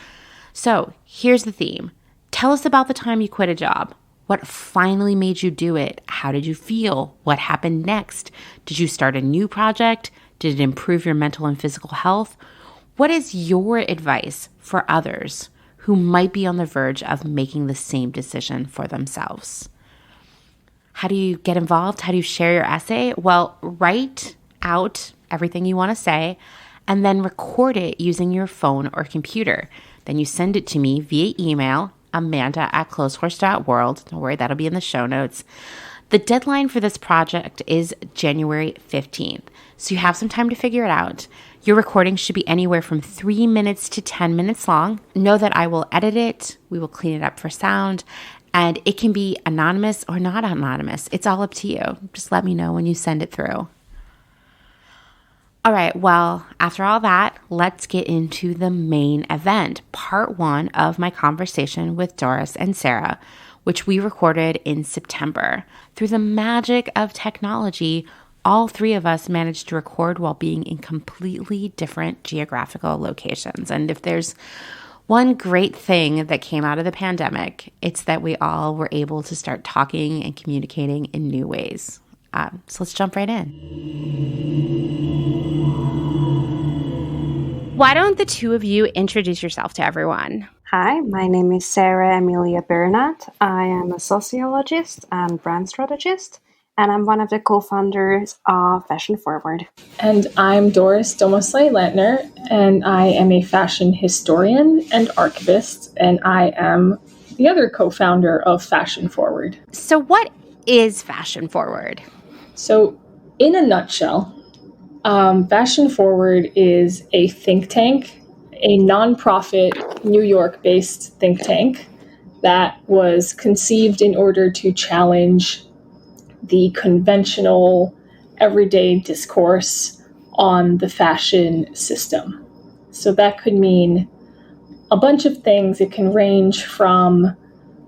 So here's the theme. Tell us about the time you quit a job. What finally made you do it? How did you feel? What happened next? Did you start a new project? Did it improve your mental and physical health? What is your advice for others who might be on the verge of making the same decision for themselves? How do you get involved? How do you share your essay? Well, write out everything you want to say and then record it using your phone or computer. Then you send it to me via email, amanda@clotheshorse.world. Don't worry, that'll be in the show notes. The deadline for this project is January 15th, so you have some time to figure it out. Your recording should be anywhere from 3 minutes to 10 minutes long. Know that I will edit it, we will clean it up for sound, and it can be anonymous or not anonymous. It's all up to you. Just let me know when you send it through. All right, well, after all that, let's get into the main event, part 1 of my conversation with Doris and Sara, which we recorded in September. Through the magic of technology, all 3 of us managed to record while being in completely different geographical locations. And if there's one great thing that came out of the pandemic, it's that we all were able to start talking and communicating in new ways. So let's jump right in. Why don't the two of you introduce yourself to everyone? Hi, my name is Sarah Emilia Bernat. I am a sociologist and brand strategist, and I'm one of the co-founders of Fashion Forward. And I'm Doris Domosley-Lantner, and I am a fashion historian and archivist, and I am the other co-founder of Fashion Forward. So what is Fashion Forward? So in a nutshell, Fashion Forward is a think tank, a nonprofit New York-based think tank that was conceived in order to challenge the conventional everyday discourse on the fashion system. So that could mean a bunch of things. It can range from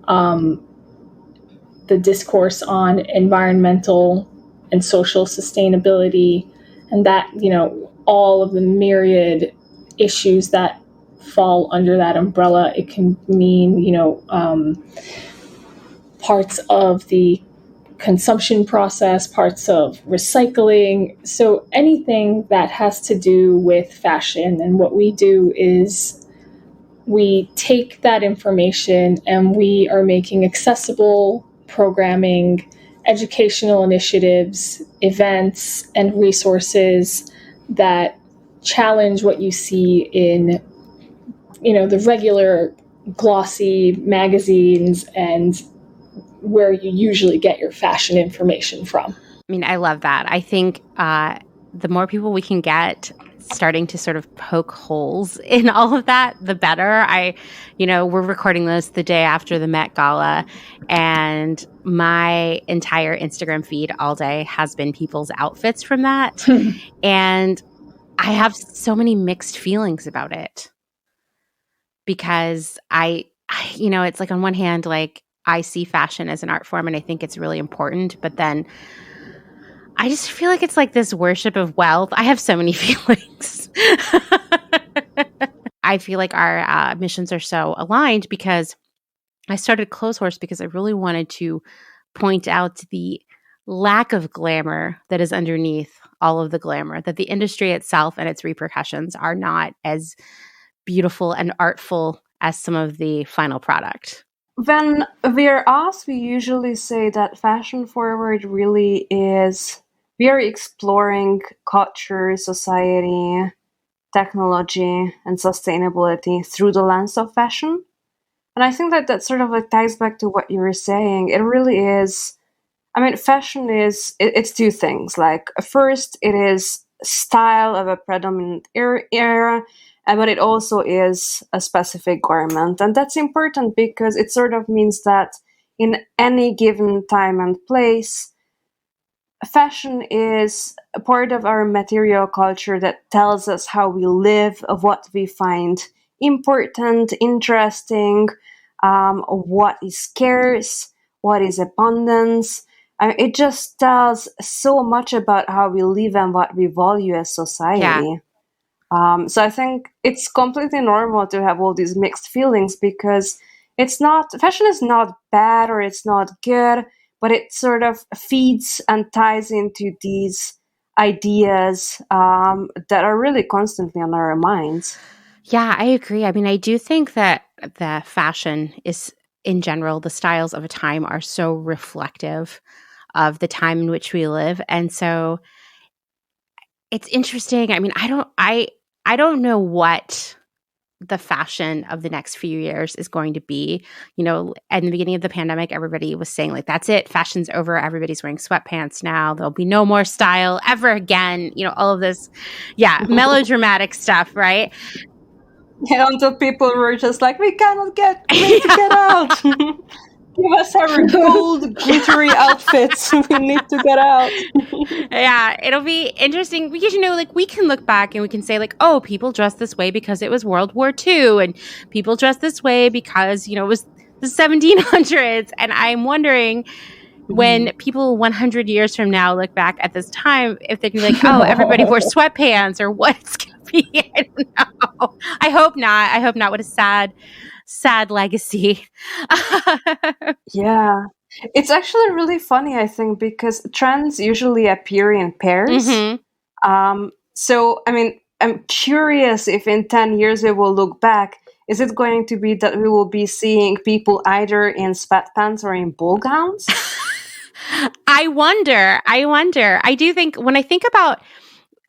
the discourse on environmental and social sustainability, and that, all of the myriad issues that fall under that umbrella. It can mean, parts of the consumption process, parts of recycling. So anything that has to do with fashion. And what we do is we take that information and we are making accessible programming, educational initiatives, events, and resources that challenge what you see in, the regular glossy magazines and where you usually get your fashion information from. I mean, I love that. I think the more people we can get starting to sort of poke holes in all of that, the better. We're recording this the day after the Met Gala, and my entire Instagram feed all day has been people's outfits from that. And I have so many mixed feelings about it because it's like on one hand, like I see fashion as an art form and I think it's really important, but then I just feel like it's like this worship of wealth. I have so many feelings. I feel like our missions are so aligned because I started Clotheshorse because I really wanted to point out the lack of glamour that is underneath all of the glamour, that the industry itself and its repercussions are not as beautiful and artful as some of the final product. When we're asked, we usually say that Fashion Forward really is, we are exploring culture, society, technology, and sustainability through the lens of fashion. And I think that sort of like ties back to what you were saying. It really is, fashion is, it's two things. Like, first, it is style of a predominant era, but it also is a specific garment. And that's important because it sort of means that in any given time and place, fashion is a part of our material culture that tells us how we live, of what we find important, interesting, what is scarce, what is abundance. It just tells so much about how we live and what we value as society. Yeah. So I think it's completely normal to have all these mixed feelings because fashion is not bad or it's not good, but it sort of feeds and ties into these ideas that are really constantly on our minds. Yeah, I agree. I mean, I do think that the fashion is, in general, the styles of a time are so reflective of the time in which we live. And so it's interesting. I mean, I don't know what the fashion of the next few years is going to be. At the beginning of the pandemic, everybody was saying like, that's it, fashion's over. Everybody's wearing sweatpants now. There'll be no more style ever again. All of this, melodramatic stuff, right? Yeah, until people were just like, we cannot get to get out. Give us our gold glittery outfits. We need to get out. Yeah, it'll be interesting because, we can look back and we can say like, oh, people dressed this way because it was World War II and people dressed this way because, it was the 1700s. And I'm wondering when people 100 years from now look back at this time, if they're going to be like, oh, everybody wore sweatpants or what it's going to be. I don't know. I hope not. What a sad legacy. Yeah. It's actually really funny, I think, because trends usually appear in pairs. Mm-hmm. So, I'm curious if in 10 years we will look back. Is it going to be that we will be seeing people either in sweatpants or in ball gowns? I wonder. I do think when I think about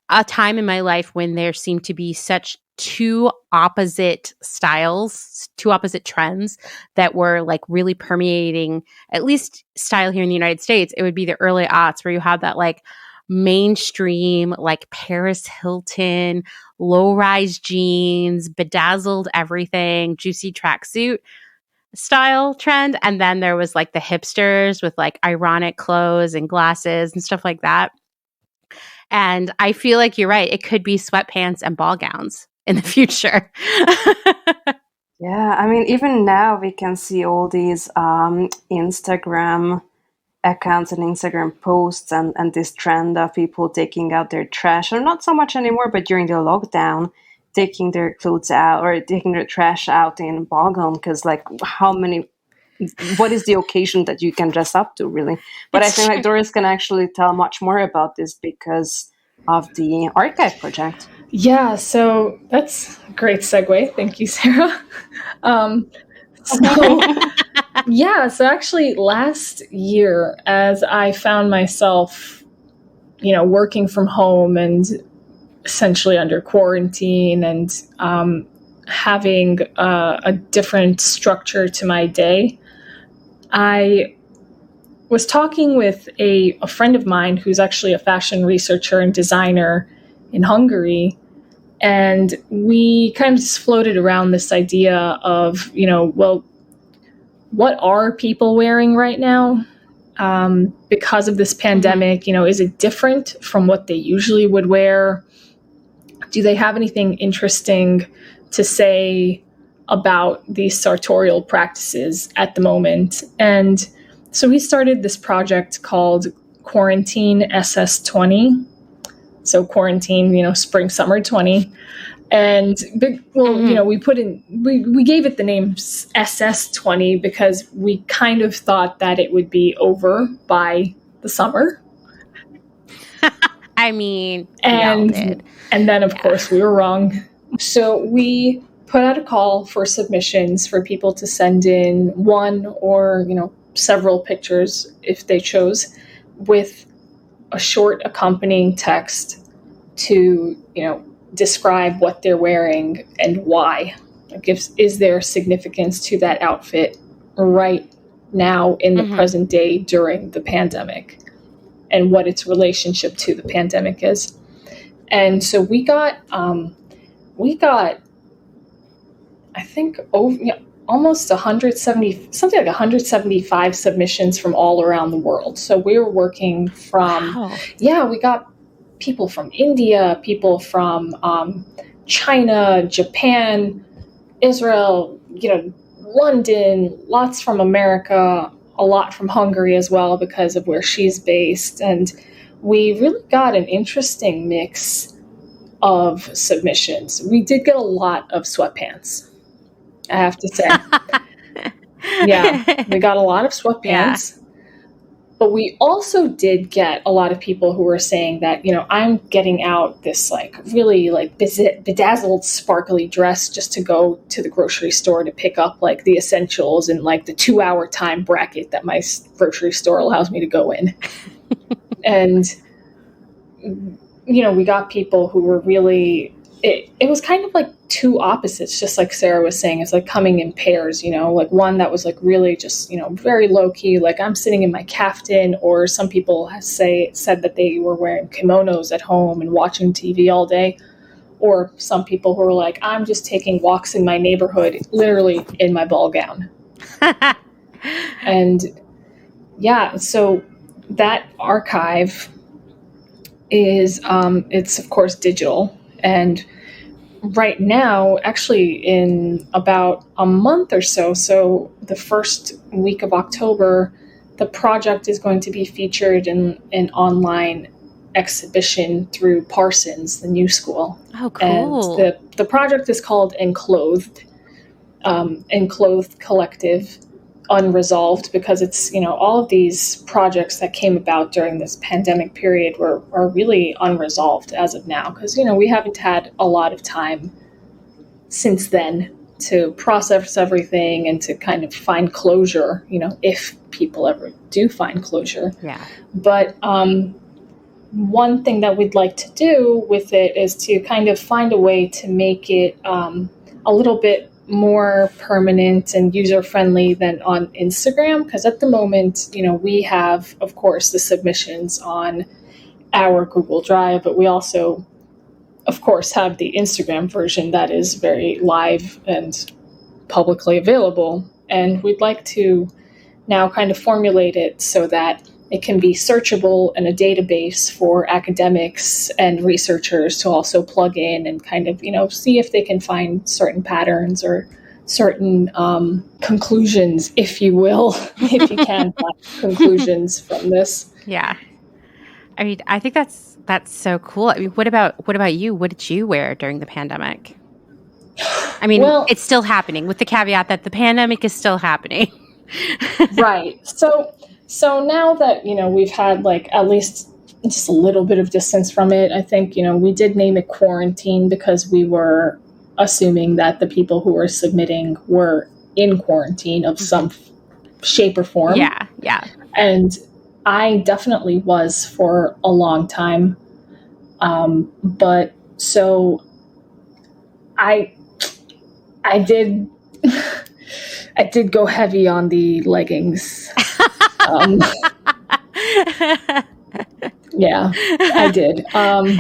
a time in my life when there seemed to be such two opposite styles, two opposite trends that were like really permeating at least style here in the United States, it would be the early aughts where you have that like mainstream, like Paris Hilton, low rise jeans, bedazzled everything, juicy tracksuit style trend. And then there was like the hipsters with like ironic clothes and glasses and stuff like that. And I feel like you're right. It could be sweatpants and ball gowns in the future. Yeah, I mean, even now we can see all these Instagram accounts and Instagram posts and this trend of people taking out their trash, or not so much anymore, but during the lockdown, taking their clothes out or taking their trash out in ball gown, because like what is the occasion that you can dress up to, really? But I think like Doris can actually tell much more about this because of the archive project. Yeah, so that's a great segue. Thank you, Sarah. So actually last year, as I found myself, working from home and essentially under quarantine and having a different structure to my day, I was talking with a friend of mine who's actually a fashion researcher and designer in Hungary. And we kind of just floated around this idea of, what are people wearing right now? Because of this pandemic, is it different from what they usually would wear? Do they have anything interesting to say about these sartorial practices at the moment? And so we started this project called Quarantine SS20. So quarantine, spring, summer 20. And we gave it the name SS20 because we kind of thought that it would be over by the summer. I mean, and did. And then, of course, we were wrong. So we put out a call for submissions for people to send in one or, several pictures if they chose, with a short accompanying text to, describe what they're wearing and why. Is there significance to that outfit right now in the present day during the pandemic, and what its relationship to the pandemic is. And so we got I think almost 175 submissions from all around the world. So we were working from, we got people from India, people from China, Japan, Israel, London, lots from America, a lot from Hungary as well because of where she's based. And we really got an interesting mix of submissions. We did get a lot of sweatpants, I have to say. Yeah, we got a lot of sweatpants. Yeah. But we also did get a lot of people who were saying that, I'm getting out this really bedazzled, sparkly dress just to go to the grocery store to pick up the essentials and the 2-hour time bracket that my grocery store allows me to go in. And, we got people who were really, it was kind of two opposites, just like Sarah was saying. It's coming in pairs, one that was really just, very low key, I'm sitting in my kaftan, or some people said that they were wearing kimonos at home and watching TV all day, or some people who were I'm just taking walks in my neighborhood, literally in my ball gown. And so that archive is, it's of course digital, and right now, actually in about a month or so the first week of October, the project is going to be featured in an online exhibition through Parsons, the new school. Oh, cool. And the project is called Enclothed Collective Unresolved, because it's, all of these projects that came about during this pandemic period are really unresolved as of now, because, we haven't had a lot of time since then to process everything and to kind of find closure, if people ever do find closure. Yeah. But one thing that we'd like to do with it is to kind of find a way to make it a little bit more permanent and user-friendly than on Instagram. Because at the moment, we have, of course, the submissions on our Google Drive, but we also, of course, have the Instagram version that is very live and publicly available. And we'd like to now kind of formulate it so that it can be searchable in a database for academics and researchers to also plug in and kind of, see if they can find certain patterns or certain conclusions, if you will, if you can find conclusions from this. Yeah. I mean, I think that's so cool. I mean, what about you? What did you wear during the pandemic? I mean, it's still happening with the caveat that the pandemic is still happening. Right. So now that, we've had at least just a little bit of distance from it, I think, we did name it quarantine because we were assuming that the people who were submitting were in quarantine of some shape or form. Yeah. Yeah. And I definitely was for a long time. But so I did go heavy on the leggings. Yeah, I did. And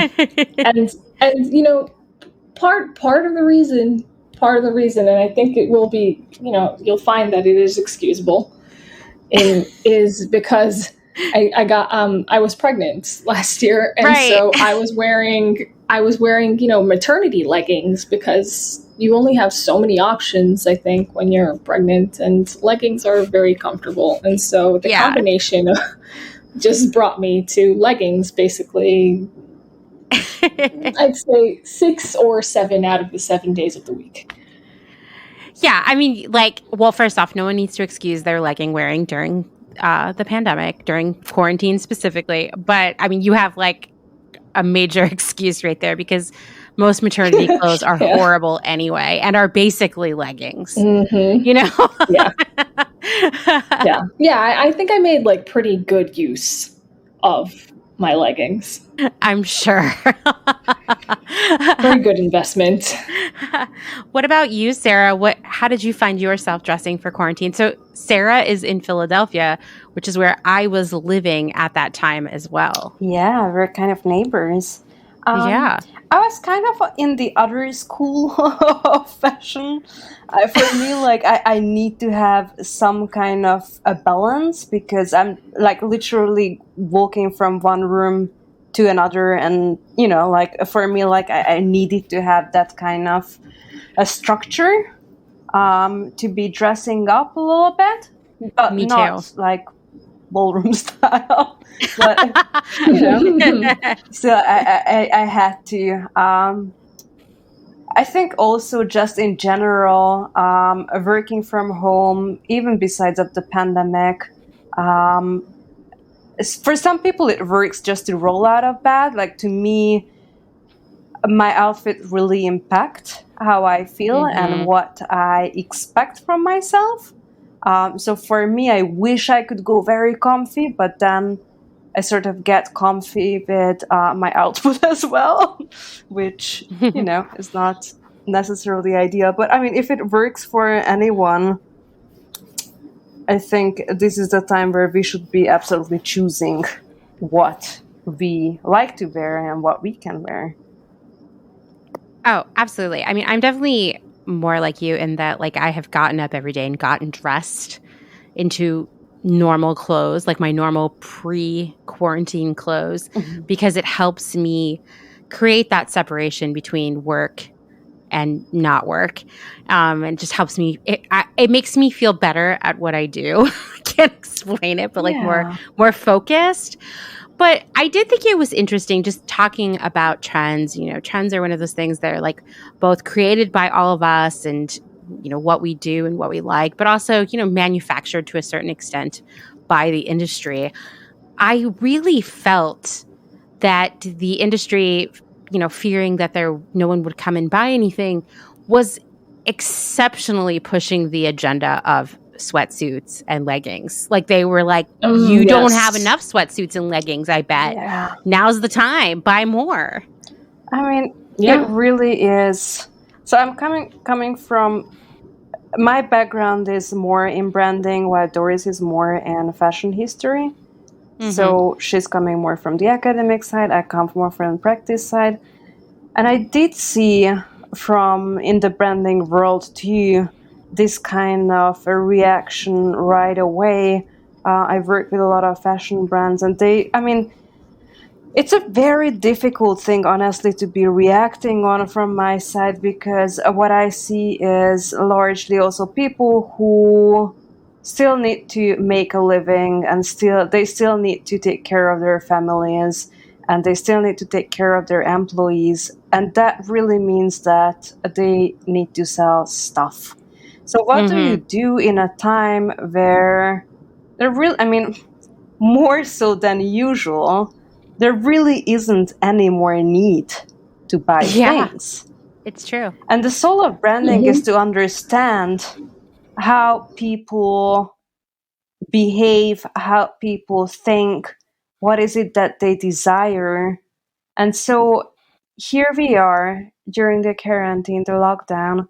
part of the reason, and I think it will be, you'll find that it is excusable, is because I was pregnant last year, and so I was wearing maternity leggings because you only have so many options, I think, when you're pregnant, and leggings are very comfortable. And so the combination just brought me to leggings, basically, I'd say 6 or 7 out of the 7 days of the week. Yeah, I mean, first off, no one needs to excuse their legging wearing during the pandemic, during quarantine specifically. But, I mean, you have, a major excuse right there because most maternity clothes are horrible anyway and are basically leggings. Mm-hmm. Yeah. I think I made pretty good use of my leggings. I'm sure. Very good investment. What about you, Sarah? How did you find yourself dressing for quarantine? So Sarah is in Philadelphia, which is where I was living at that time as well. Yeah, we're kind of neighbors. Yeah. I was kind of in the other school of fashion. For me, I need to have some kind of a balance because I'm literally walking from one room to another, and for me, I needed to have that kind of a structure to be dressing up a little bit, but me not too. Ballroom style. But so I had to. I think also just in general, working from home, even besides of the pandemic, for some people it works just to roll out of bed. To me, my outfit really impact how I feel and what I expect from myself. So for me, I wish I could go very comfy, but then I sort of get comfy with my outfit as well, which, is not necessarily ideal. But I mean, if it works for anyone, I think this is the time where we should be absolutely choosing what we like to wear and what we can wear. Oh, absolutely. I mean, I'm definitely more like you in that, I have gotten up every day and gotten dressed into normal clothes, my normal pre-quarantine clothes, because it helps me create that separation between work and not work, and just helps me. It makes me feel better at what I do. I can't explain it, but more focused. But I did think it was interesting just talking about trends. Trends are one of those things that are both created by all of us and, what we do and what we like, but also, manufactured to a certain extent by the industry. I really felt that the industry, fearing that no one would come and buy anything, was exceptionally pushing the agenda of sweatsuits and leggings. Like they were like, you don't have enough sweatsuits and leggings, I bet. Yeah. Now's the time. Buy more. I mean, it really is. So I'm coming from, my background is more in branding, while Doris is more in fashion history. Mm-hmm. So she's coming more from the academic side. I come more from the practice side. And I did see from in the branding world too, this kind of a reaction right away. I've worked with a lot of fashion brands, and it's a very difficult thing, honestly, to be reacting on from my side, because what I see is largely also people who still need to make a living, and they still need to take care of their families, and they still need to take care of their employees. And that really means that they need to sell stuff. So what do you do in a time where more so than usual, there really isn't any more need to buy things? It's true. And the soul of branding is to understand how people behave, how people think, what is it that they desire. And so here we are during the quarantine, the lockdown,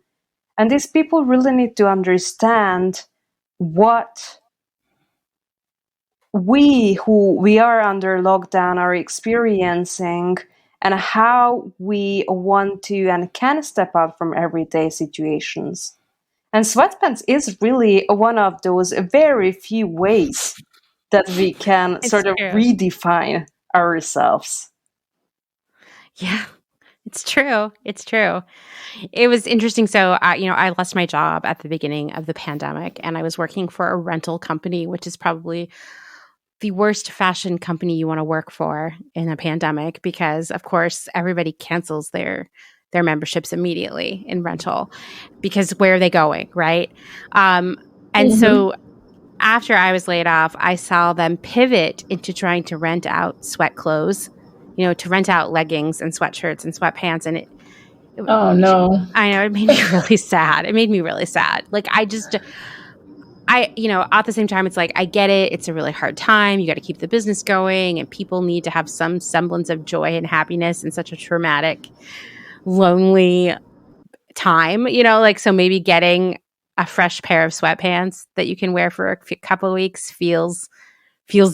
and these people really need to understand what we are under lockdown are experiencing, and how we want to and can step out from everyday situations. And sweatpants is really one of those very few ways that we can sort of redefine ourselves. Yeah, it's true. It's true. It was interesting. So, I lost my job at the beginning of the pandemic, and I was working for a rental company, which is probably the worst fashion company you want to work for in a pandemic, because of course everybody cancels their memberships immediately in rental, because where are they going, right? So after I was laid off, I saw them pivot into trying to rent out sweat clothes, to rent out leggings and sweatshirts and sweatpants. And oh no, I know, it made me really sad. It made me really sad. Like at the same time, it's like, I get it. It's a really hard time. You got to keep the business going, and people need to have some semblance of joy and happiness in such a traumatic, lonely time, so maybe getting a fresh pair of sweatpants that you can wear for a couple of weeks feels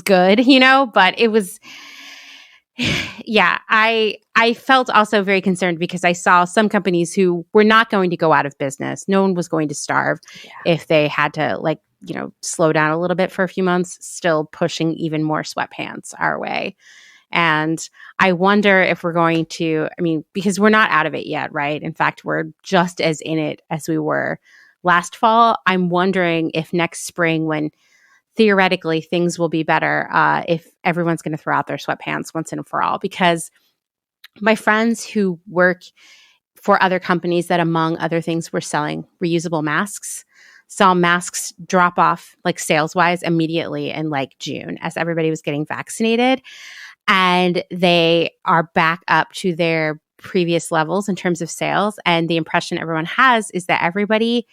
good, but it was, I felt also very concerned, because I saw some companies who were not going to go out of business. No one was going to starve if they had to slow down a little bit for a few months, still pushing even more sweatpants our way. And I wonder if we're going to, because we're not out of it yet, right? In fact, we're just as in it as we were last fall. I'm wondering if next spring, when theoretically things will be better, if everyone's going to throw out their sweatpants once and for all. Because my friends who work for other companies that, among other things, were selling reusable masks, saw masks drop off sales-wise immediately in June, as everybody was getting vaccinated. And they are back up to their previous levels in terms of sales. And the impression everyone has is that everybody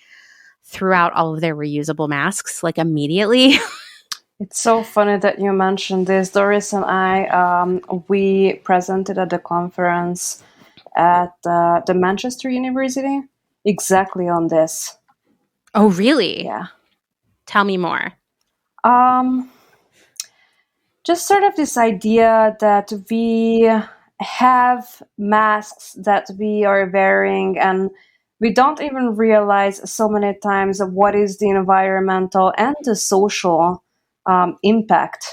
threw out all of their reusable masks immediately. It's so funny that you mentioned this. Doris and I, we presented at the conference at the Manchester University exactly on this. Oh, really? Yeah. Tell me more. Just sort of this idea that we have masks that we are wearing, and we don't even realize so many times of what is the environmental and the social impact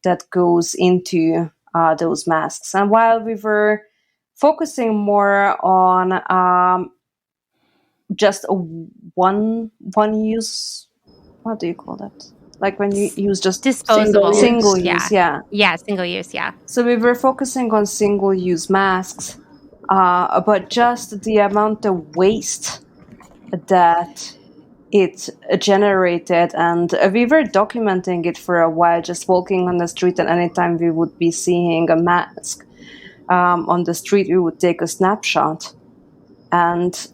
that goes into those masks. And while we were focusing more on just a one use, what do you call that? When you use just disposable, single use, yeah, single use, yeah. So we were focusing on single use masks, but just the amount of waste that it generated, and we were documenting it for a while, just walking on the street, and anytime we would be seeing a mask on the street, we would take a snapshot. And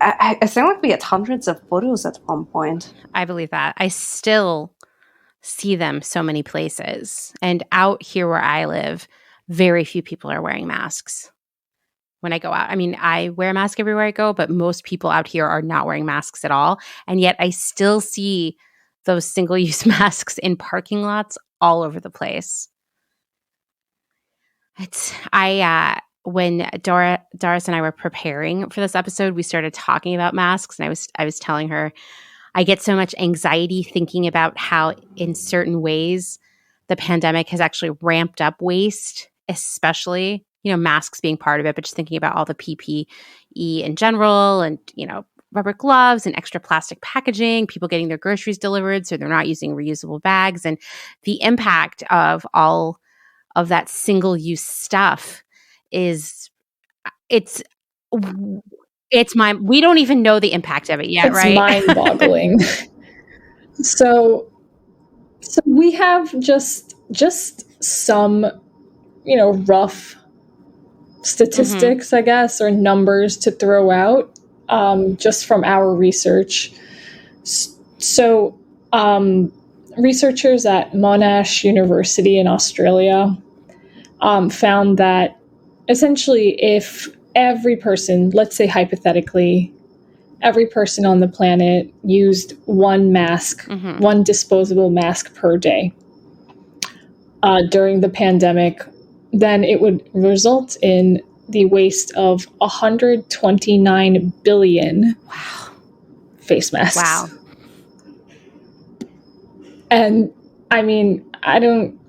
I think like we had hundreds of photos at one point. I believe that. I still see them so many places. And out here where I live, very few people are wearing masks when I go out. I mean, I wear a mask everywhere I go, but most people out here are not wearing masks at all. And yet I still see those single-use masks in parking lots all over the place. When Doris and I were preparing for this episode, we started talking about masks, and I was telling her I get so much anxiety thinking about how in certain ways the pandemic has actually ramped up waste, especially, masks being part of it, but just thinking about all the PPE in general and, rubber gloves and extra plastic packaging, people getting their groceries delivered so they're not using reusable bags, and the impact of all of that single-use stuff we don't even know the impact of it yet, it's right? It's mind-boggling. So we have just some, rough statistics, I guess, or numbers to throw out, just from our research. So, researchers at Monash University in Australia found that essentially if every person, let's say hypothetically, every person on the planet used one mask, one disposable mask per day during the pandemic, then it would result in the waste of 129 billion face masks. Wow. And I mean, I don't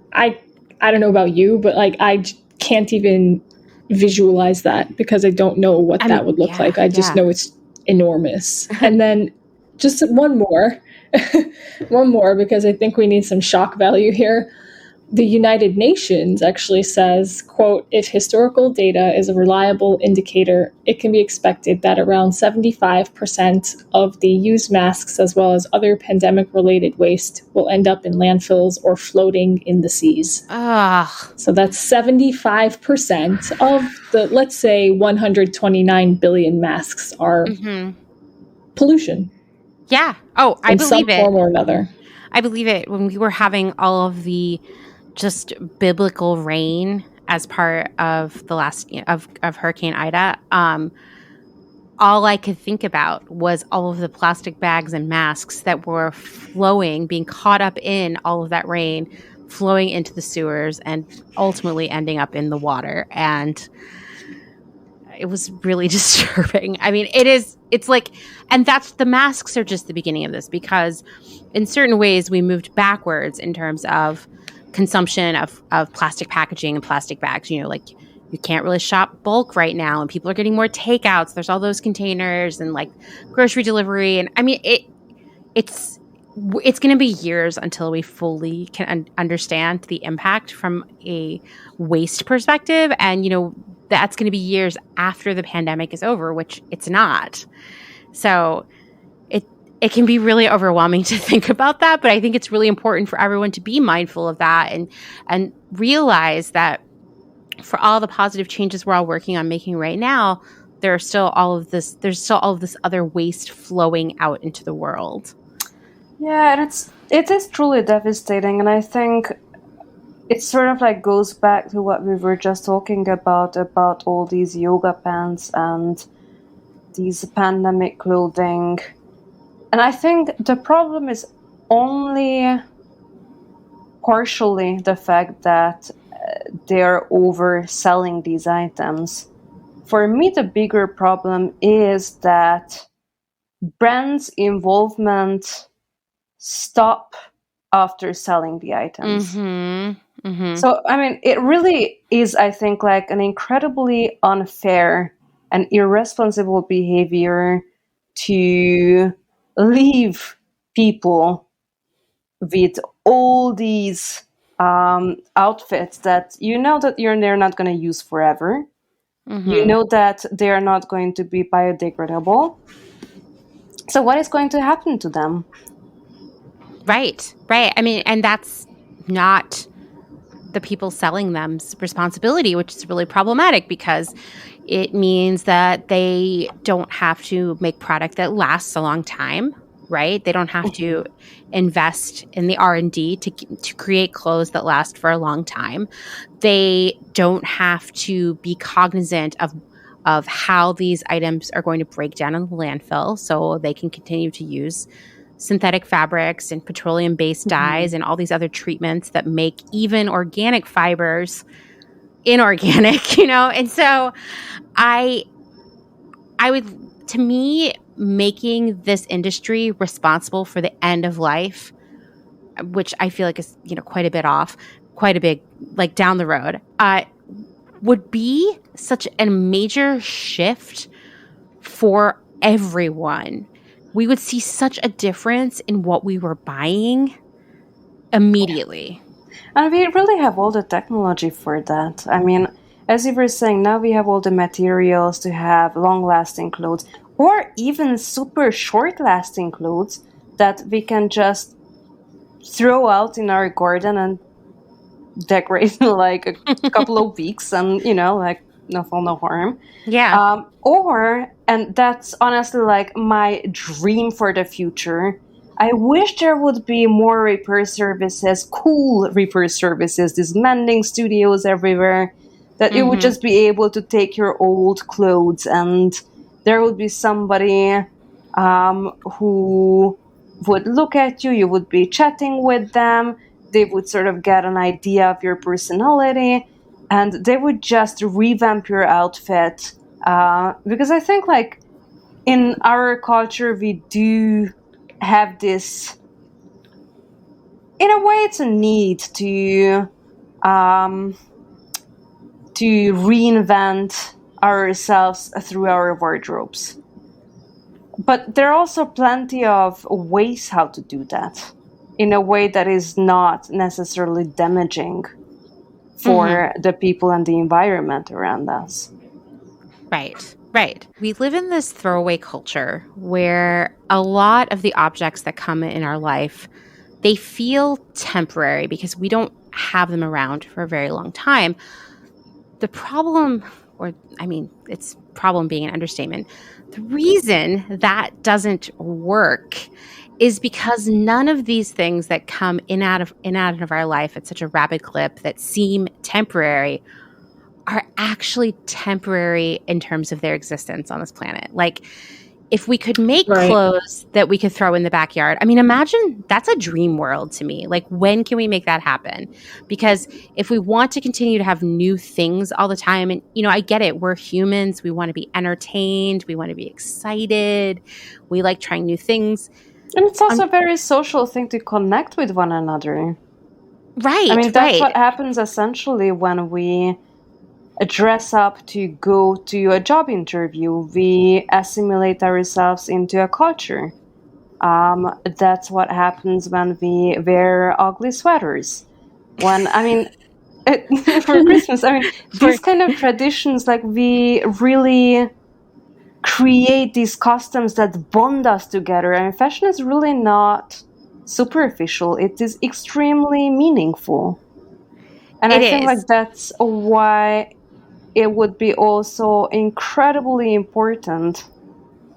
know about you, but like I can't even visualize that because I don't know what that would look like. I just know it's enormous. And then just one more because I think we need some shock value here. The United Nations actually says, quote, if historical data is a reliable indicator, it can be expected that around 75% of the used masks as well as other pandemic-related waste will end up in landfills or floating in the seas. So that's 75% of the, let's say, 129 billion masks are pollution. Yeah. Oh, I believe it. In some form or another. I believe it. When we were having all of the just biblical rain as part of the last of Hurricane Ida, all I could think about was all of the plastic bags and masks that were flowing, being caught up in all of that rain, flowing into the sewers and ultimately ending up in the water. And it was really disturbing. I mean, it's like, and that's, the masks are just the beginning of this, because in certain ways we moved backwards in terms of consumption of plastic packaging and plastic bags. Like you can't really shop bulk right now, and people are getting more takeouts. There's all those containers and like grocery delivery. And I mean, it's going to be years until we fully can understand the impact from a waste perspective. And, that's going to be years after the pandemic is over, which it's not. So it can be really overwhelming to think about that, but I think it's really important for everyone to be mindful of that and realize that for all the positive changes we're all working on making right now, there's still all of this other waste flowing out into the world. Yeah, and it is truly devastating, and I think it sort of like goes back to what we were just talking about all these yoga pants and these pandemic clothing. And I think the problem is only partially the fact that they're overselling these items. For me, the bigger problem is that brands' involvement stop after selling the items. So, I mean, it really is, I think, like an incredibly unfair and irresponsible behavior to leave people with all these outfits that that they're not going to use forever. That they're not going to be biodegradable. So what is going to happen to them? Right. I mean, and that's not the people selling them's responsibility, which is really problematic because, It means that they don't have to make product that lasts a long time, right? They don't have to invest in the R&D to create clothes that last for a long time. They don't have to be cognizant of how these items are going to break down in the landfill, so they can continue to use synthetic fabrics and petroleum-based dyes and all these other treatments that make even organic fibers inorganic, And so I would, to me, making this industry responsible for the end of life, which I feel like is, quite a bit off, quite a big, like down the road, would be such a major shift for everyone. We would see such a difference in what we were buying immediately. And we really have all the technology for that. I mean, as you were saying, now we have all the materials to have long-lasting clothes, or even super short-lasting clothes that we can just throw out in our garden and decorate in like a couple of weeks, and like no fault, no harm. Yeah. And that's honestly like my dream for the future. I wish there would be more repair services, cool repair services, these mending studios everywhere, that you would just be able to take your old clothes and there would be somebody who would look at you, you would be chatting with them, they would sort of get an idea of your personality, and they would just revamp your outfit. Because I think like in our culture, we do have this, in a way it's a need to reinvent ourselves through our wardrobes. But there are also plenty of ways how to do that in a way that is not necessarily damaging for the people and the environment around us. Right. We live in this throwaway culture where a lot of the objects that come in our life, they feel temporary because we don't have them around for a very long time. The problem, it's problem being an understatement. The reason that doesn't work is because none of these things that come in out of our life at such a rapid clip that seem temporary are actually temporary in terms of their existence on this planet. Like, if we could make clothes that we could throw in the backyard, imagine, that's a dream world to me. Like, when can we make that happen? Because if we want to continue to have new things all the time, and, I get it, we're humans, we want to be entertained, we want to be excited, we like trying new things. And it's also a very social thing to connect with one another. Right, that's what happens essentially when we dress up to go to a job interview. We assimilate ourselves into a culture. That's what happens when we wear ugly sweaters. For Christmas, these kind of traditions, like, we really create these customs that bond us together. Fashion is really not superficial. It is extremely meaningful. And I think like that's why it would be also incredibly important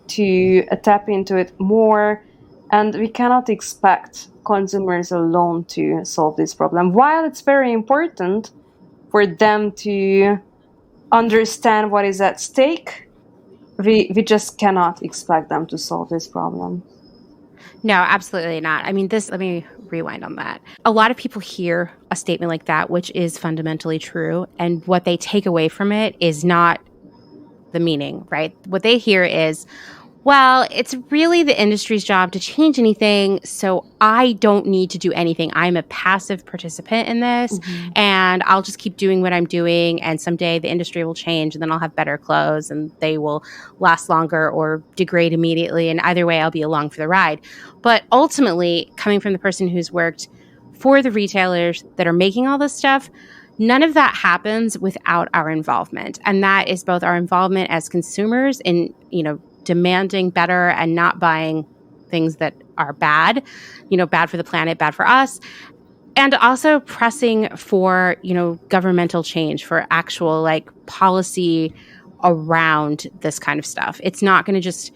to tap into it more. And we cannot expect consumers alone to solve this problem. While it's very important for them to understand what is at stake, we just cannot expect them to solve this problem. No, absolutely not. Let me rewind on that. A lot of people hear a statement like that, which is fundamentally true, and what they take away from it is not the meaning, right? What they hear is, well, it's really the industry's job to change anything, so I don't need to do anything. I'm a passive participant in this, and I'll just keep doing what I'm doing, and someday the industry will change, and then I'll have better clothes, and they will last longer or degrade immediately, and either way, I'll be along for the ride. But ultimately, coming from the person who's worked for the retailers that are making all this stuff, none of that happens without our involvement, and that is both our involvement as consumers in, demanding better and not buying things that are bad, bad for the planet, bad for us. And also pressing for, governmental change, for actual like policy around this kind of stuff. It's not going to just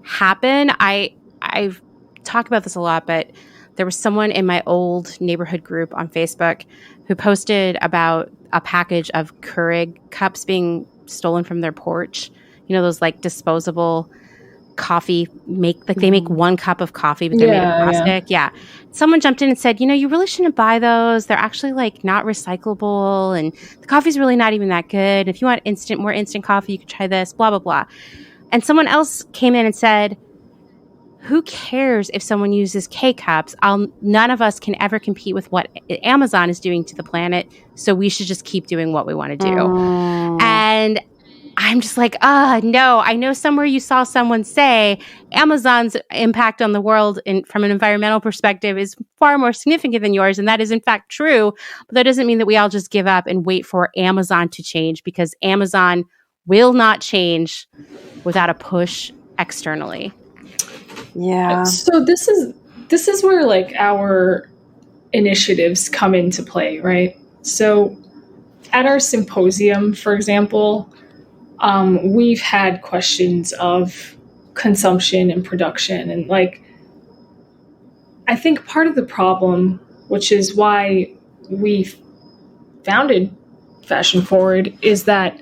happen. I've talked about this a lot, but there was someone in my old neighborhood group on Facebook who posted about a package of Keurig cups being stolen from their porch. You know, those like disposable coffee they make one cup of coffee, but they're made of plastic. Yeah. Someone jumped in and said, you know, you really shouldn't buy those. They're actually like not recyclable, and the coffee's really not even that good. If you want more instant coffee, you could try this, blah, blah, blah. And someone else came in and said, who cares if someone uses K-cups? None of us can ever compete with what Amazon is doing to the planet, so we should just keep doing what we want to do. And I'm just like, no. I know somewhere you saw someone say Amazon's impact on the world from an environmental perspective is far more significant than yours, and that is in fact true. But that doesn't mean that we all just give up and wait for Amazon to change, because Amazon will not change without a push externally. Yeah. So this is where like our initiatives come into play, right? So at our symposium, for example, we've had questions of consumption and production, and like I think part of the problem, which is why we founded Fashion Forward, is that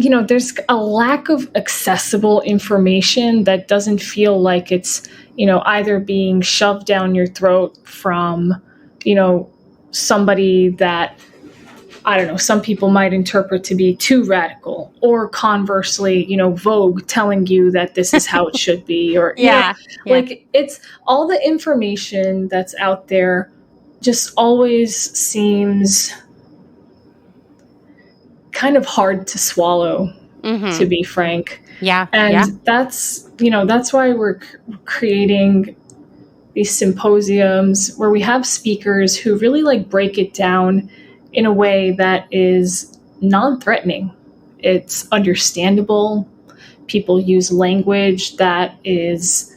you know, there's a lack of accessible information that doesn't feel like it's, you know, either being shoved down your throat from, you know, somebody that, I don't know, some people might interpret to be too radical, or conversely, you know, Vogue telling you that this is how it should be, or, like it's all the information that's out there just always seems kind of hard to swallow, to be frank. And that's, you know, that's why we're creating these symposiums where we have speakers who really like break it down in a way that is non-threatening. It's understandable. People use language that is,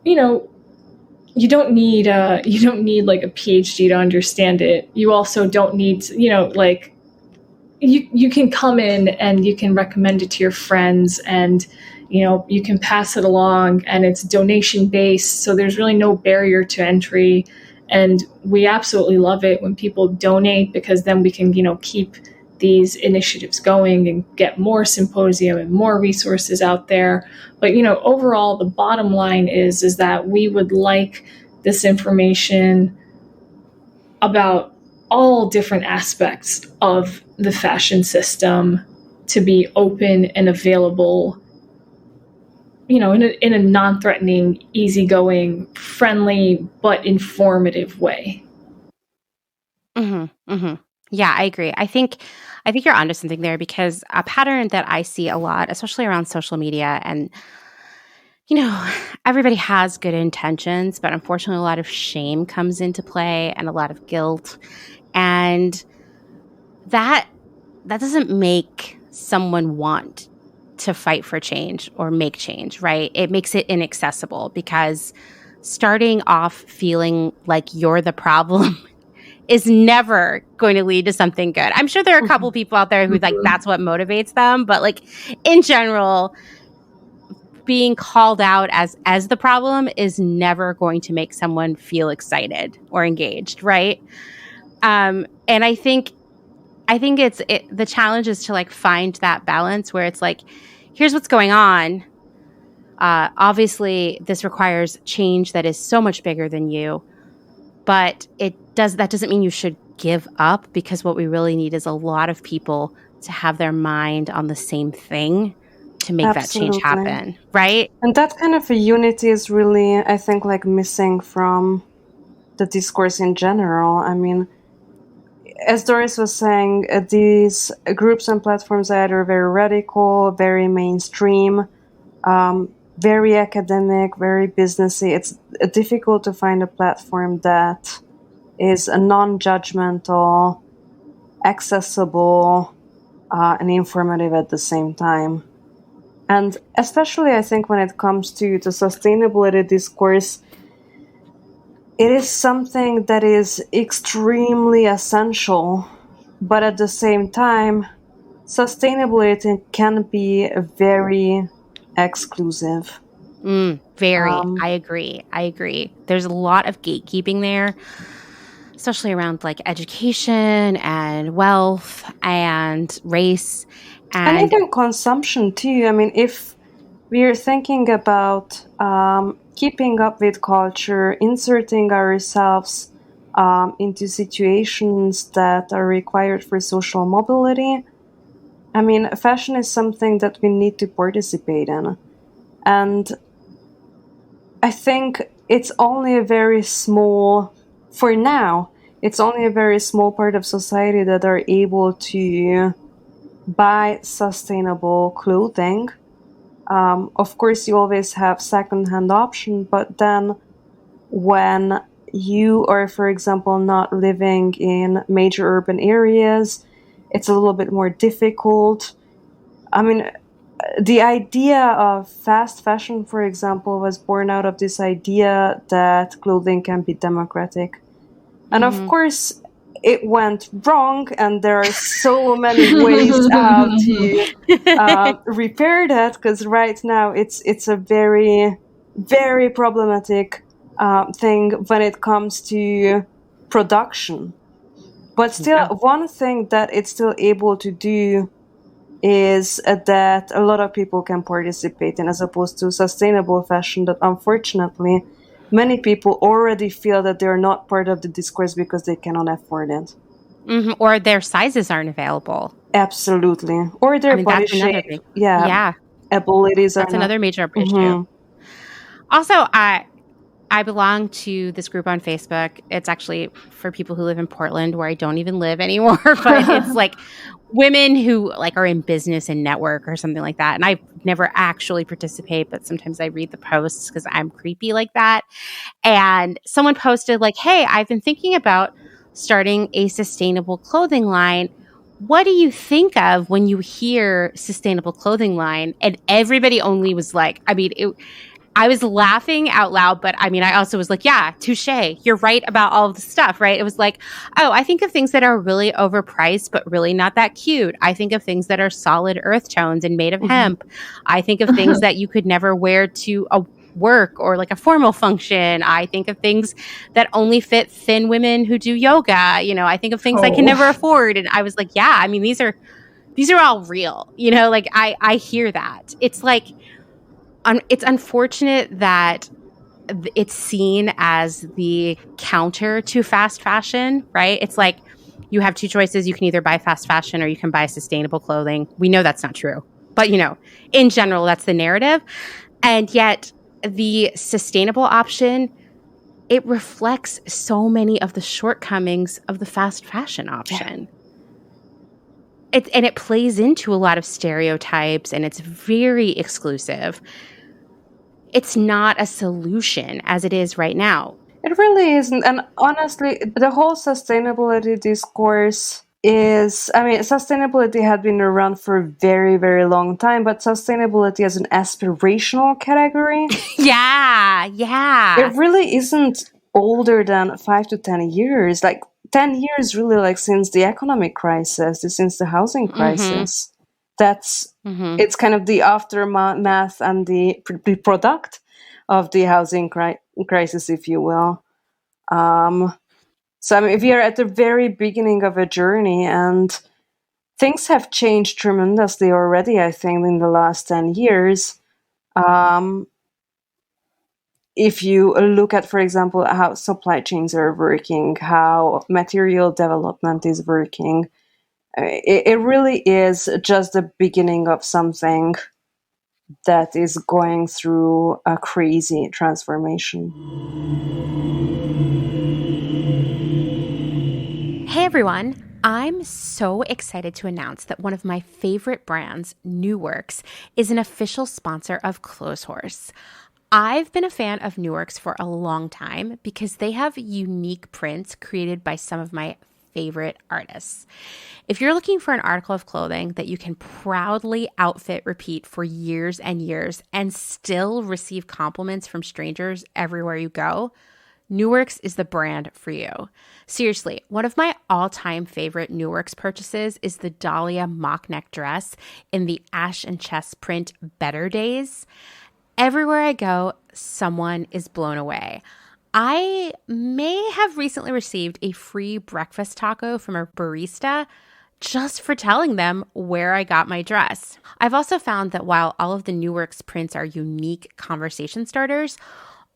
you know, you don't need like a PhD to understand it. You also don't need to, you know, like you can come in and you can recommend it to your friends, and you know, you can pass it along, and it's donation based, so there's really no barrier to entry. And we absolutely love it when people donate, because then we can, you know, keep these initiatives going and get more symposium and more resources out there. But you know, overall the bottom line is that we would like this information about all different aspects of the fashion system to be open and available, you know, in a non-threatening, easygoing, friendly, but informative way. Yeah, I agree. I think you're onto something there, because a pattern that I see a lot, especially around social media, and you know, everybody has good intentions, but unfortunately a lot of shame comes into play and a lot of guilt. And that doesn't make someone want to fight for change or make change, right? It makes it inaccessible, because starting off feeling like you're the problem is never going to lead to something good. I'm sure there are a couple people out there who like that's what motivates them, but like in general, being called out as the problem is never going to make someone feel excited or engaged, right? And I think the challenge is to like find that balance where it's like, here's what's going on. Obviously, this requires change that is so much bigger than you, but that doesn't mean you should give up, because what we really need is a lot of people to have their mind on the same thing to make that change happen, right? And that kind of a unity is really, I think, like missing from the discourse in general. I mean, as Doris was saying, these groups and platforms are either very radical, very mainstream, very academic, very businessy. It's difficult to find a platform that is a non-judgmental, accessible, and informative at the same time. And especially, I think, when it comes to the sustainability discourse, it is something that is extremely essential, but at the same time, sustainability can be very exclusive. Very. I agree. There's a lot of gatekeeping there, especially around like education and wealth and race. And even consumption too. I mean, if we're thinking about keeping up with culture, inserting ourselves into situations that are required for social mobility, I mean, fashion is something that we need to participate in. And I think it's only a very small, for now, it's only a very small part of society that are able to buy sustainable clothing. Of course, you always have second-hand option, but then when you are, for example, not living in major urban areas, it's a little bit more difficult. I mean, the idea of fast fashion, for example, was born out of this idea that clothing can be democratic. And of course, it went wrong, and there are so many ways how to repair that, because right now it's a very, very problematic thing when it comes to production. But still, one thing that it's still able to do is that a lot of people can participate in, as opposed to sustainable fashion that unfortunately many people already feel that they're not part of the discourse because they cannot afford it. Or their sizes aren't available. Absolutely. Or their body shape. Abilities are That's another major issue. Also, I belong to this group on Facebook. It's actually for people who live in Portland, where I don't even live anymore, but it's like women who like are in business and network or something like that. And I never actually participate, but sometimes I read the posts because I'm creepy like that. And someone posted like, "Hey, I've been thinking about starting a sustainable clothing line. What do you think of when you hear sustainable clothing line?" And everybody only was like, I was laughing out loud, but I mean, I also was like, yeah, touche. You're right about all of the stuff, right? It was like, oh, I think of things that are really overpriced, but really not that cute. I think of things that are solid earth tones and made of hemp. I think of things that you could never wear to a work or like a formal function. I think of things that only fit thin women who do yoga. You know, I think of things I can never afford. And I was like, yeah, I mean, these are all real, you know, like I hear that. It's like, it's unfortunate that it's seen as the counter to fast fashion, right? It's like you have two choices. You can either buy fast fashion or you can buy sustainable clothing. We know that's not true. But, you know, in general, that's the narrative. And yet the sustainable option, it reflects so many of the shortcomings of the fast fashion option. It plays into a lot of stereotypes, and it's very exclusive. It's not a solution as it is right now. It really isn't. And honestly, the whole sustainability discourse is, I mean, sustainability had been around for a very, very long time, but sustainability as an aspirational category. Yeah. It really isn't older than 5 to 10 years. Like 10 years really, like since the economic crisis, since the housing crisis. That's it's kind of the aftermath and the product of the housing crisis, if you will. So I mean, we are at the very beginning of a journey, and things have changed tremendously already, I think, in the last 10 years. If you look at, for example, how supply chains are working, how material development is working, it really is just the beginning of something that is going through a crazy transformation. Hey everyone, I'm so excited to announce that one of my favorite brands, New Works, is an official sponsor of Clotheshorse. I've been a fan of New Works for a long time because they have unique prints created by some of my favorite artists. If you're looking for an article of clothing that you can proudly outfit repeat for years and years and still receive compliments from strangers everywhere you go, Newerks is the brand for you. Seriously, one of my all-time favorite Newerks purchases is the Dahlia mock neck dress in the Ash and Chess print Better Days. Everywhere I go, someone is blown away. I may have recently received a free breakfast taco from a barista just for telling them where I got my dress. I've also found that while all of the Newerks prints are unique conversation starters,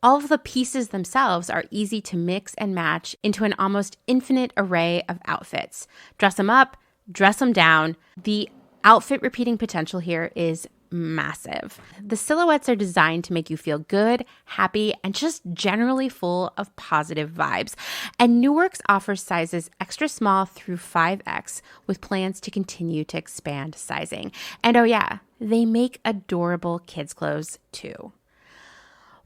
all of the pieces themselves are easy to mix and match into an almost infinite array of outfits. Dress them up, dress them down. The outfit repeating potential here is massive. The silhouettes are designed to make you feel good, happy, and just generally full of positive vibes. And Newerks offers sizes extra small through 5X with plans to continue to expand sizing. And oh yeah, they make adorable kids' clothes too.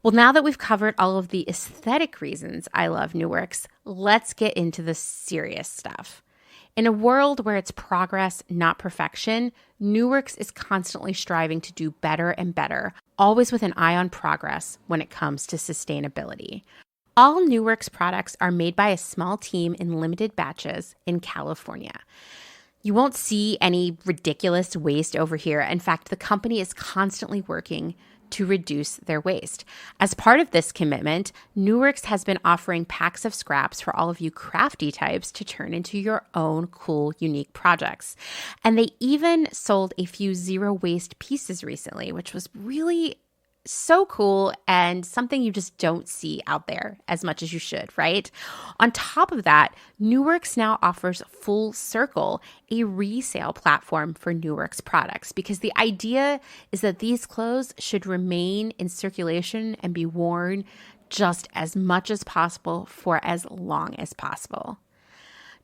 Well, now that we've covered all of the aesthetic reasons I love Newerks, let's get into the serious stuff. In a world where it's progress, not perfection, Newerks is constantly striving to do better and better, always with an eye on progress when it comes to sustainability. All Newerks products are made by a small team in limited batches in California. You won't see any ridiculous waste over here. In fact, the company is constantly working to reduce their waste. As part of this commitment, Newerks has been offering packs of scraps for all of you crafty types to turn into your own cool, unique projects. And they even sold a few zero waste pieces recently, which was really so cool and something you just don't see out there as much as you should, right? On top of that, Newerks now offers Full Circle, a resale platform for Newerks products, because the idea is that these clothes should remain in circulation and be worn just as much as possible for as long as possible.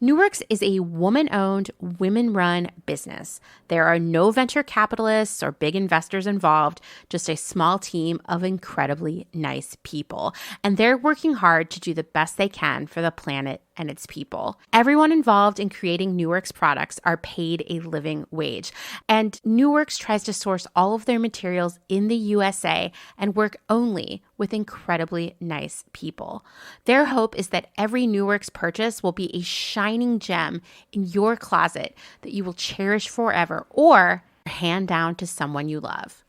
Newerks is a woman-owned, women-run business. There are no venture capitalists or big investors involved, just a small team of incredibly nice people. And they're working hard to do the best they can for the planet and its people. Everyone involved in creating Newerks products are paid a living wage. And Newerks tries to source all of their materials in the USA and work only with incredibly nice people. Their hope is that every Newerks purchase will be a shining gem in your closet that you will cherish forever or hand down to someone you love.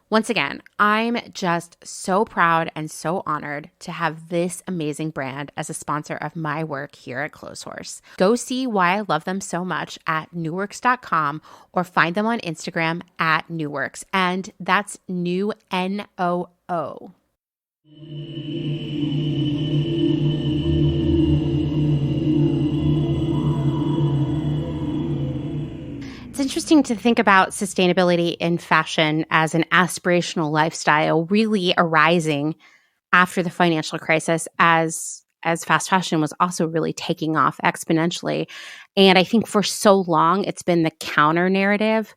Once again, I'm just so proud and so honored to have this amazing brand as a sponsor of my work here at Clotheshorse. Go see why I love them so much at newerks.com or find them on Instagram at Newerks. And that's new N-O-O. It's interesting to think about sustainability in fashion as an aspirational lifestyle really arising after the financial crisis as fast fashion was also really taking off exponentially. And I think for so long, it's been the counter narrative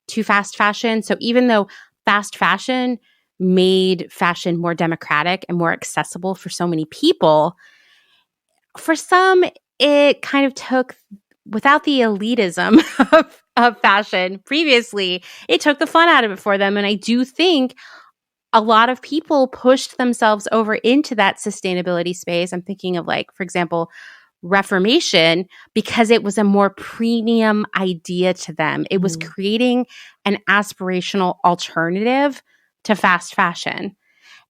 to fast fashion. So even though fast fashion made fashion more democratic and more accessible for so many people, for some, it kind of took, without the elitism of fashion previously, it took the fun out of it for them. And I do think a lot of people pushed themselves over into that sustainability space. I'm thinking of, like, for example, Reformation, because it was a more premium idea to them. It was creating an aspirational alternative to fast fashion.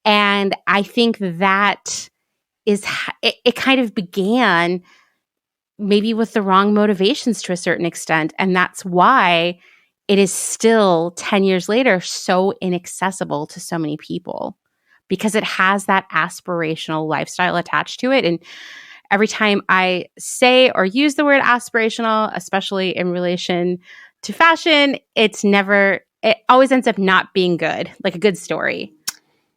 And I think that is, it kind of began maybe with the wrong motivations to a certain extent. And that's why it is still 10 years later so inaccessible to so many people, because it has that aspirational lifestyle attached to it. And every time I say or use the word aspirational, especially in relation to fashion, it always ends up not being good, like a good story.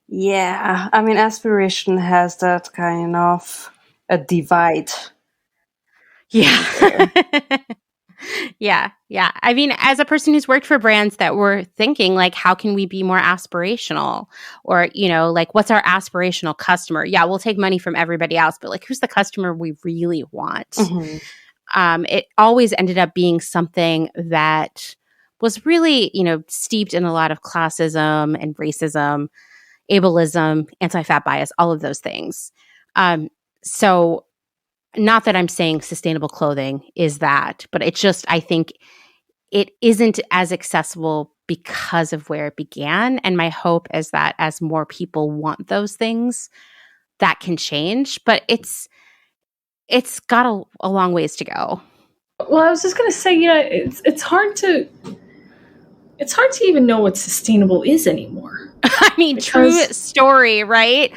Yeah, I mean, aspiration has that kind of a divide. Yeah. Yeah. I mean, as a person who's worked for brands that were thinking, like, how can we be more aspirational? Or, like, what's our aspirational customer? Yeah, we'll take money from everybody else, but, like, who's the customer we really want? Mm-hmm. It always ended up being something that was really, steeped in a lot of classism and racism, ableism, anti-fat bias, all of those things. So not that I'm saying sustainable clothing is that, but it's just, I think it isn't as accessible because of where it began. And my hope is that as more people want those things, that can change. But it's got a long ways to go. Well, I was just going to say, it's hard to even know what sustainable is anymore. I mean, true story, right?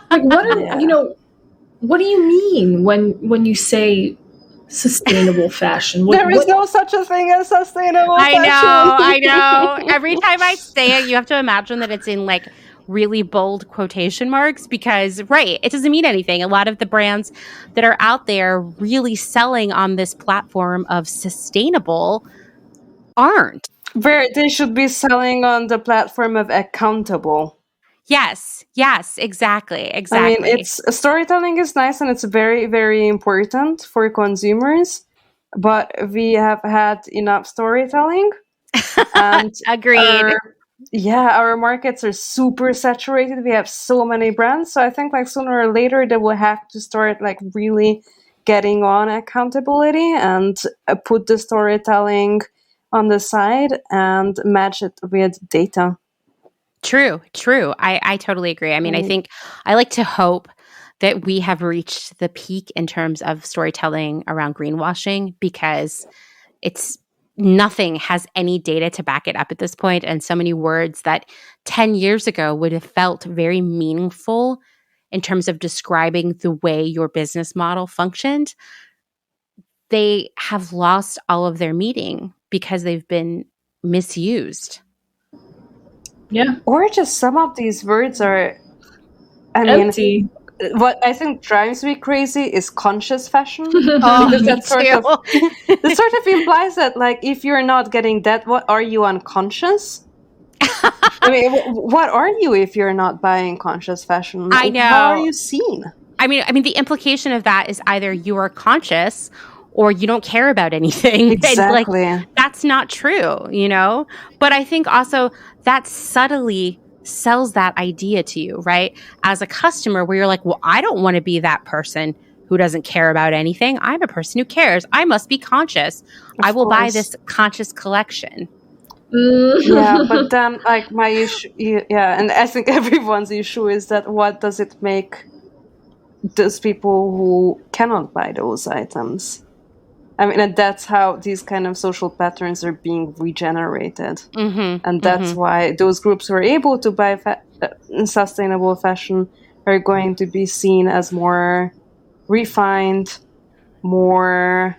Like, what do you mean when you say sustainable fashion? There is no such a thing as sustainable fashion. I know. Every time I say it, you have to imagine that it's in like really bold quotation marks because, right, it doesn't mean anything. A lot of the brands that are out there really selling on this platform of sustainable aren't. They should be selling on the platform of accountable. Yes, exactly. I mean, storytelling is nice and it's very, very important for consumers, but we have had enough storytelling. And agreed. Our markets are super saturated. We have so many brands. So I think like sooner or later they will have to start like really getting on accountability and put the storytelling on the side and match it with data. True. I totally agree. I mean, I think I like to hope that we have reached the peak in terms of storytelling around greenwashing because nothing has any data to back it up at this point, and so many words that 10 years ago would have felt very meaningful in terms of describing the way your business model functioned, they have lost all of their meaning because they've been misused. Yeah. Or just some of these words are, empty. What I think drives me crazy is conscious fashion. Because that sort of implies that, like, if you're not getting that, what are you, unconscious? I mean, what are you if you're not buying conscious fashion? I know. How are you seen? I mean, the implication of that is either you are conscious or you don't care about anything. Exactly. Like, that's not true, But I think also that subtly sells that idea to you, right? As a customer, where you're like, well, I don't want to be that person who doesn't care about anything. I'm a person who cares. I must be conscious. I will buy this conscious collection. Yeah, but then, like, my issue, and I think everyone's issue is that what does it make those people who cannot buy those items? I mean, and that's how these kind of social patterns are being regenerated. And that's why those groups who are able to buy sustainable fashion are going to be seen as more refined, more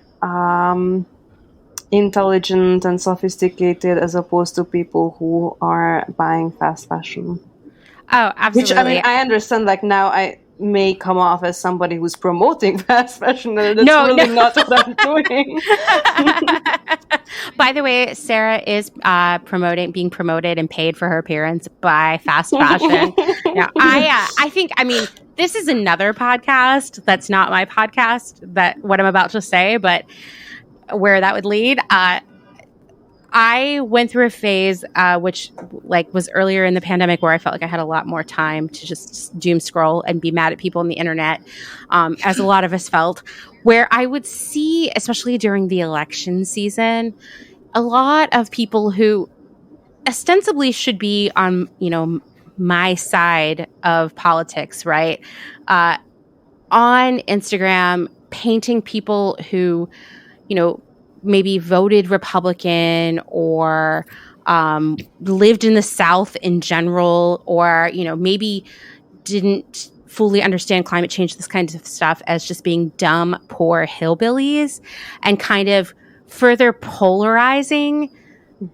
intelligent and sophisticated, as opposed to people who are buying fast fashion. Oh, absolutely. Which, I mean, I understand, like, now I may come off as somebody who's promoting fast fashion. That's really not what I'm doing. By the way, Sara is being promoted and paid for her appearance by fast fashion. Now, I think, I mean, this is another podcast that's not my podcast, that what I'm about to say, but where that would lead. I went through a phase, which like was earlier in the pandemic, where I felt like I had a lot more time to just doom scroll and be mad at people on the internet, as a lot of us felt, where I would see, especially during the election season, a lot of people who ostensibly should be on, my side of politics, right? On Instagram, painting people who, maybe voted Republican or lived in the South in general, or, maybe didn't fully understand climate change, this kind of stuff, as just being dumb, poor hillbillies, and kind of further polarizing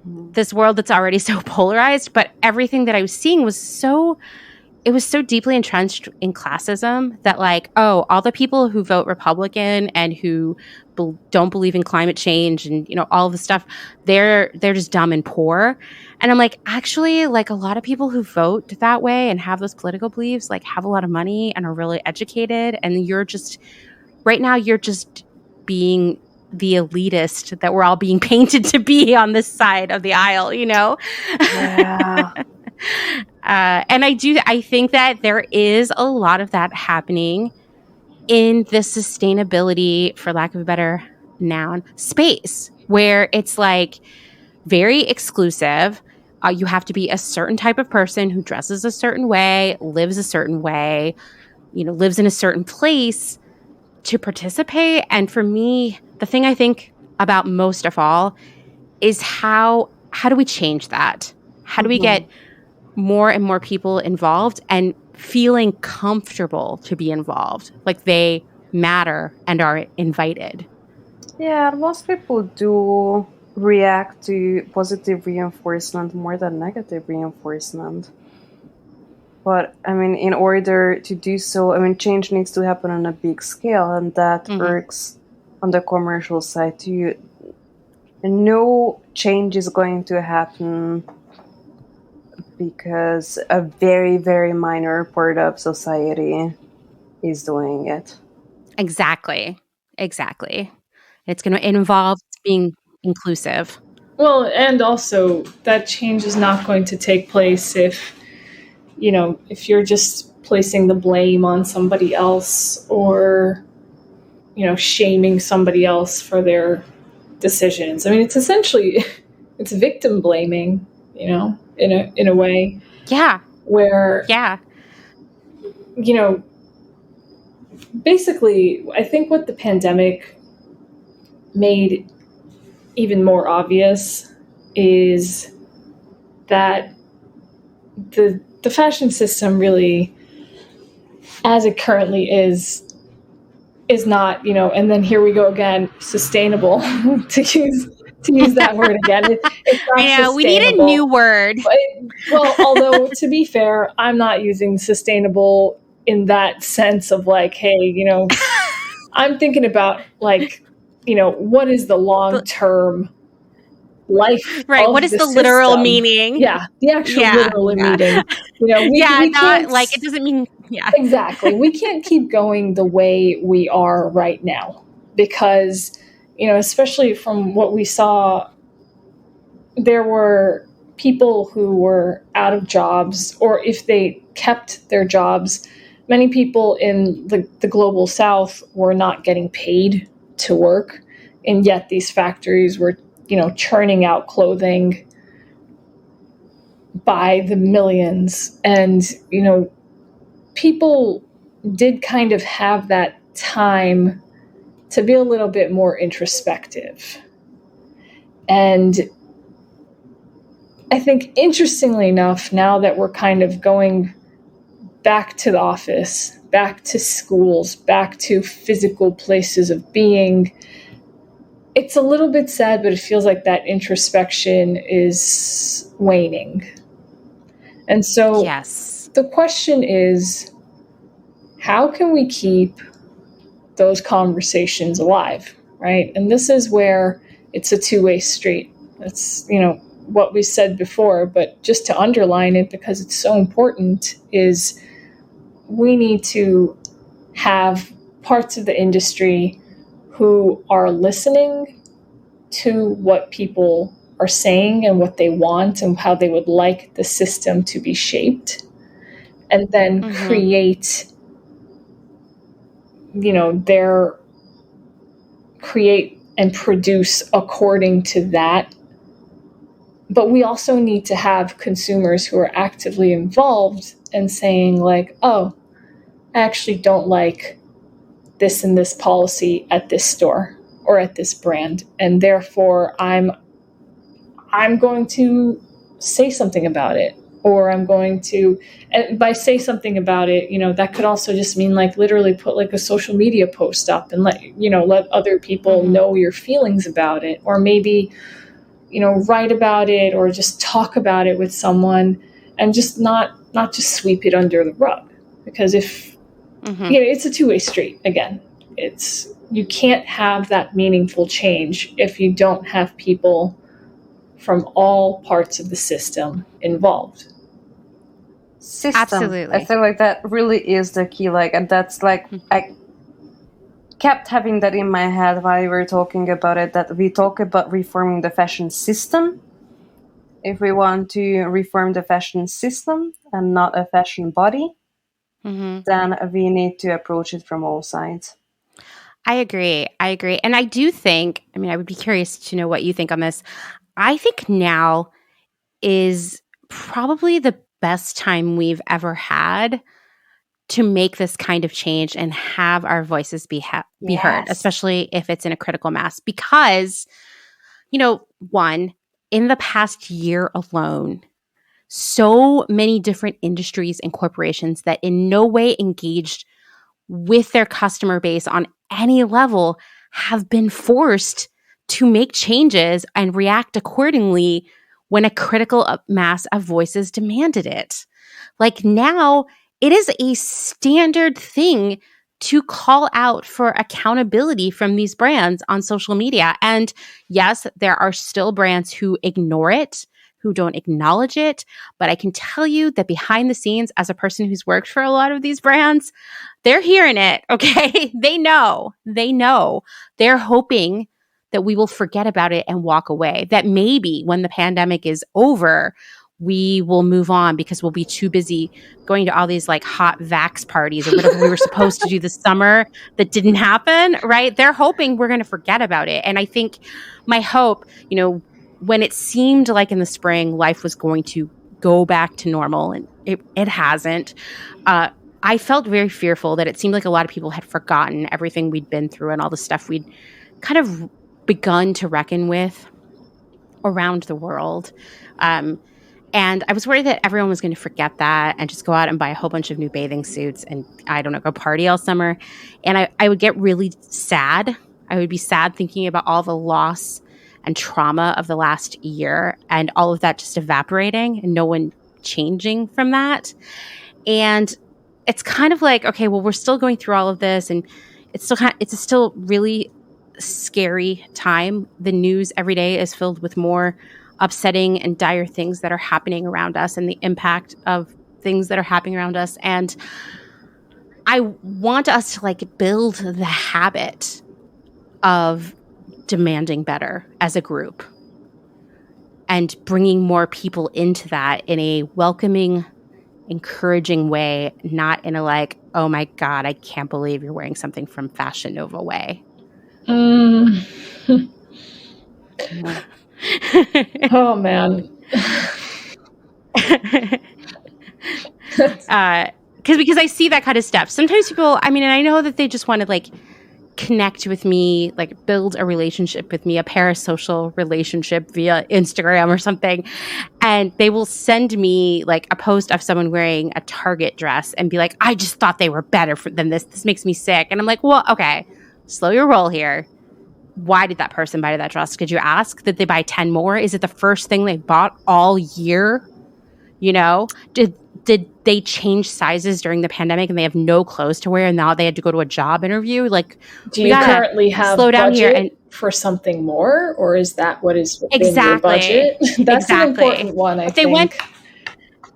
this world that's already so polarized. But everything that I was seeing was so deeply entrenched in classism that, like, oh, all the people who vote Republican and who don't believe in climate change and, all the stuff, they're just dumb and poor. And I'm like, actually, like, a lot of people who vote that way and have those political beliefs, like, have a lot of money and are really educated. And you're just being the elitist that we're all being painted to be on this side of the aisle, Yeah. And I think that there is a lot of that happening in the sustainability, for lack of a better noun, space, where it's like very exclusive. You have to be a certain type of person who dresses a certain way, lives a certain way, lives in a certain place to participate. And for me, the thing I think about most of all is how do we change that? How do we get more and more people involved and feeling comfortable to be involved, like they matter and are invited? Yeah, most people do react to positive reinforcement more than negative reinforcement. But, I mean, in order to do so, I mean, change needs to happen on a big scale, and that works on the commercial side too. No change is going to happen because a very, very minor part of society is doing it. Exactly. It's going to involve being inclusive. Well, and also that change is not going to take place if you're just placing the blame on somebody else or, shaming somebody else for their decisions. I mean, it's essentially, it's victim blaming, in a way. Yeah. Where, basically, I think what the pandemic made even more obvious is that the fashion system really, as it currently is not, and then here we go again, sustainable to use that word again. It's not sustainable. We need a new word. Well, although to be fair, I'm not using sustainable in that sense of like, hey, I'm thinking about like, what is the long-term life? Right. What is the literal meaning? Yeah. The actual literal meaning. We not like, it doesn't mean, Exactly. We can't keep going the way we are right now because, especially from what we saw, there were people who were out of jobs, or if they kept their jobs, many people in the global south were not getting paid to work. And yet these factories were, churning out clothing by the millions. And, people did kind of have that time to be a little bit more introspective. And I think, interestingly enough, now that we're kind of going back to the office, back to schools, back to physical places of being, it's a little bit sad, but it feels like that introspection is waning. And so the question is, how can we keep those conversations alive, right? And this is where it's a two-way street. That's, what we said before, but just to underline it because it's so important, is we need to have parts of the industry who are listening to what people are saying and what they want and how they would like the system to be shaped, and then create and produce according to that. But we also need to have consumers who are actively involved and saying like, oh, I actually don't like this and this policy at this store or at this brand, and therefore I'm going to say something about it, or I'm going to, and by say something about it, that could also just mean like literally put like a social media post up and let other people know your feelings about it, or maybe, write about it or just talk about it with someone, and just not just sweep it under the rug, because if, it's a two-way street again. You can't have that meaningful change if you don't have people from all parts of the system involved. System. Absolutely. I feel like that really is the key. Like, and that's like, I kept having that in my head while we were talking about it, that we talk about reforming the fashion system, If we want to reform the fashion system and not a fashion body, then we need to approach it from all sides. I agree. And I do think, I mean, I would be curious to know what you think on this. I think now is probably the best time we've ever had to make this kind of change and have our voices be heard, Yes. especially if it's in a critical mass. Because, one, in the past year alone, so many different industries and corporations that in no way engaged with their customer base on any level have been forced to make changes and react accordingly when a critical mass of voices demanded it. Like now, it is a standard thing to call out for accountability from these brands on social media. And yes, there are still brands who ignore it, who don't acknowledge it. But I can tell you that behind the scenes, as a person who's worked for a lot of these brands, they're hearing it, okay? They know. They're hoping that we will forget about it and walk away. That maybe when the pandemic is over, we will move on because we'll be too busy going to all these like hot vax parties or whatever we were supposed to do this summer that didn't happen, right? They're hoping we're going to forget about it. And I think my hope, when it seemed like in the spring life was going to go back to normal, and it hasn't, I felt very fearful that it seemed like a lot of people had forgotten everything we'd been through and all the stuff we'd kind of begun to reckon with around the world. And I was worried that everyone was going to forget that and just go out and buy a whole bunch of new bathing suits and, I don't know, go party all summer. And I would get really sad. I would be sad thinking about all the loss and trauma of the last year and all of that just evaporating and no one changing from that. And it's kind of like, okay, well, we're still going through all of this, and it's a still really scary time. The news every day is filled with more upsetting and dire things that are happening around us and the impact of things that are happening around us. And I want us to build the habit of demanding better as a group and bringing more people into that in a welcoming, encouraging way, not in a oh my God, I can't believe you're wearing something from Fashion Nova way. Oh man. Because I see that kind of stuff. Sometimes people, and I know that they just want to connect with me, build a relationship with me, a parasocial relationship via Instagram or something. And they will send me a post of someone wearing a Target dress and be like, I just thought they were better than this. This makes me sick. And I'm like, well, okay, slow your roll here. Why did that person buy that dress? Could you ask? Did they buy 10 more? Is it the first thing they bought all year? Did they change sizes during the pandemic and they have no clothes to wear and now they had to go to a job interview? Do you currently have slow down here and for something more, or is that what is within your budget? That's an important one, I think.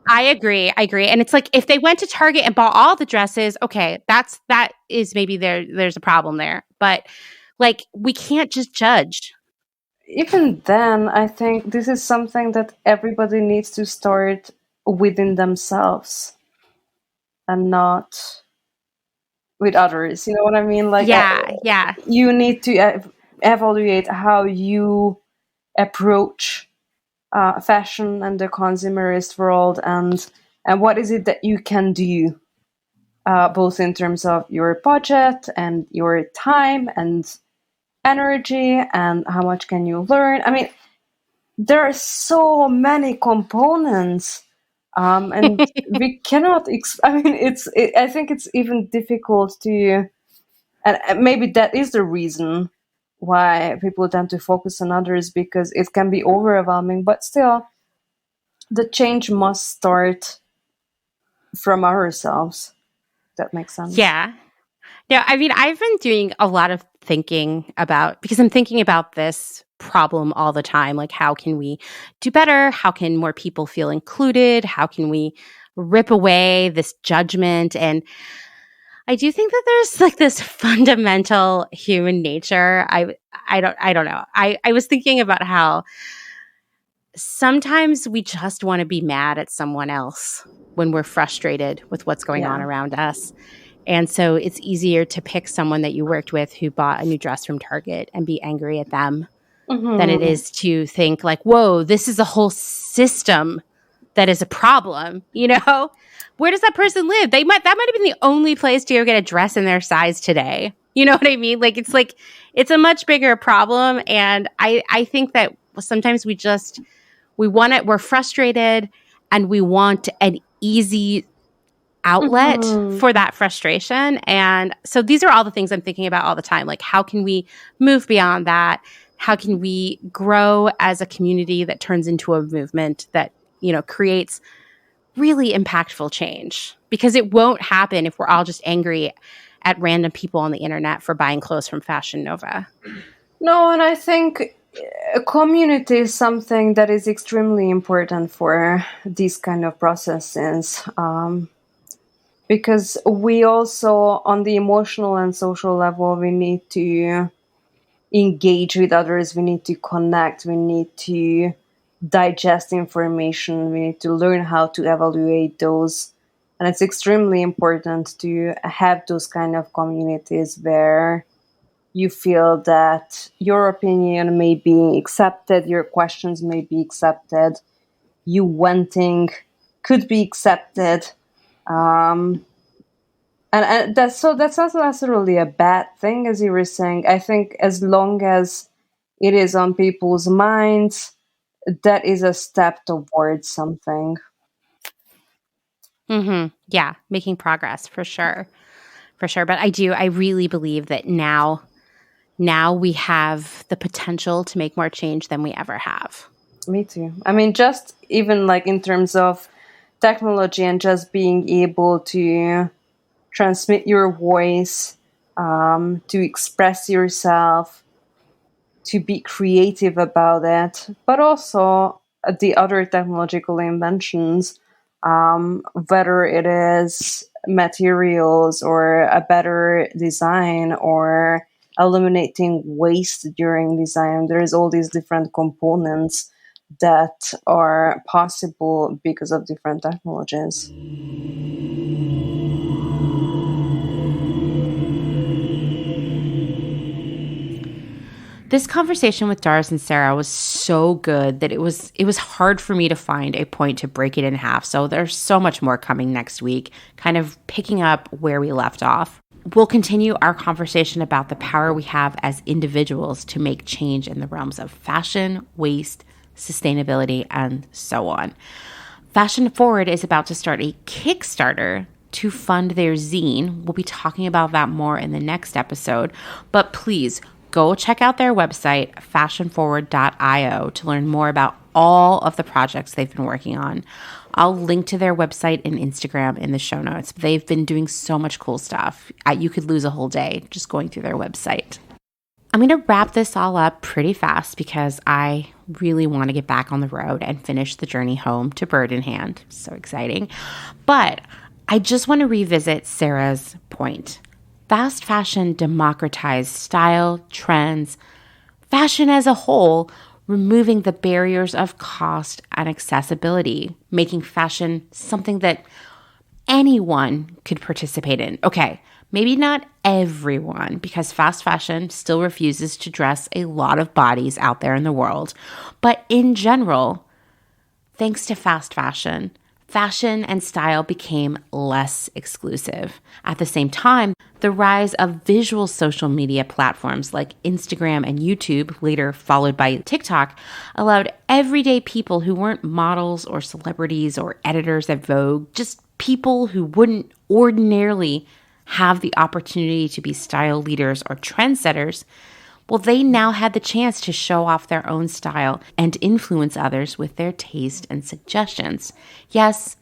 I agree. And it's if they went to Target and bought all the dresses, okay, that is maybe there's a problem there. But we can't just judge. Even then, I think this is something that everybody needs to start within themselves and not with others. You know what I mean? Yeah. You need to evaluate how you approach fashion and the consumerist world, and what is it that you can do, both in terms of your budget and your time and energy, and how much can you learn. There are so many components, and we cannot I think it's even difficult to, and maybe that is the reason why people tend to focus on others, because it can be overwhelming. But still, the change must start from ourselves. That makes sense. Yeah. No, I've been doing a lot of thinking about, because I'm thinking about this problem all the time. How can we do better? How can more people feel included? How can we rip away this judgment? And I do think that there's this fundamental human nature. I don't know. I was thinking about how sometimes we just want to be mad at someone else when we're frustrated with what's going on around us. And so it's easier to pick someone that you worked with who bought a new dress from Target and be angry at them than it is to think like, whoa, this is a whole system that is a problem, you know? Where does that person live? That might have been the only place to ever get a dress in their size today. You know what I mean? Like it's a much bigger problem. And I think that sometimes we're frustrated and we want an easy outlet for that frustration. And so these are all the things I'm thinking about all the time. Like, how can we move beyond that? How can we grow as a community that turns into a movement that, you know, creates really impactful change? Because it won't happen if we're all just angry at random people on the internet for buying clothes from Fashion Nova. No, and I think a community is something that is extremely important for these kind of processes. Because we also, on the emotional and social level, we need to engage with others, we need to connect, we need to digest information, we need to learn how to evaluate those. And it's extremely important to have those kind of communities where you feel that your opinion may be accepted, your questions may be accepted, you venting could be accepted. And that's not necessarily a bad thing, as you were saying. I think as long as it is on people's minds, that is a step towards something. Yeah, making progress for sure. For sure. But I really believe that now we have the potential to make more change than we ever have. Me too. I mean, just even like in terms of technology and just being able to transmit your voice, to express yourself, to be creative about it, but also the other technological inventions, whether it is materials or a better design or eliminating waste during design. There's all these different components that are possible because of different technologies. This conversation with Doris and Sara was so good that it was hard for me to find a point to break it in half. So there's so much more coming next week, kind of picking up where we left off. We'll continue our conversation about the power we have as individuals to make change in the realms of fashion, waste, sustainability, and so on. Fashion Forward is about to start a Kickstarter to fund their zine. We'll be talking about that more in the next episode, but please go check out their website, fashionforward.io, to learn more about all of the projects they've been working on. I'll link to their website and Instagram in the show notes. They've been doing so much cool stuff. You could lose a whole day just going through their website. I'm going to wrap this all up pretty fast because I really want to get back on the road and finish the journey home to Bird in Hand. So exciting. But I just want to revisit Sara's point. Fast fashion democratized style, trends, fashion as a whole, removing the barriers of cost and accessibility, making fashion something that anyone could participate in. Okay, maybe not everyone, because fast fashion still refuses to dress a lot of bodies out there in the world. But in general, thanks to fast fashion, fashion and style became less exclusive. At the same time, the rise of visual social media platforms like Instagram and YouTube, later followed by TikTok, allowed everyday people who weren't models or celebrities or editors at Vogue, just people who wouldn't ordinarily have the opportunity to be style leaders or trendsetters, well, they now had the chance to show off their own style and influence others with their taste and suggestions. Yes,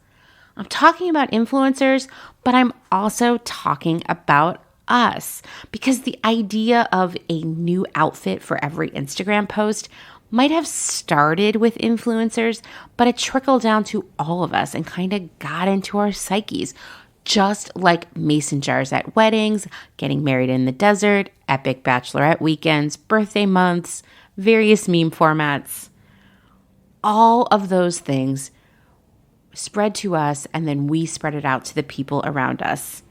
I'm talking about influencers, but I'm also talking about us, because the idea of a new outfit for every Instagram post might have started with influencers, but it trickled down to all of us and kind of got into our psyches. Just like mason jars at weddings, getting married in the desert, epic bachelorette weekends, birthday months, various meme formats. all of those things spread to us, and then we spread it out to the people around us.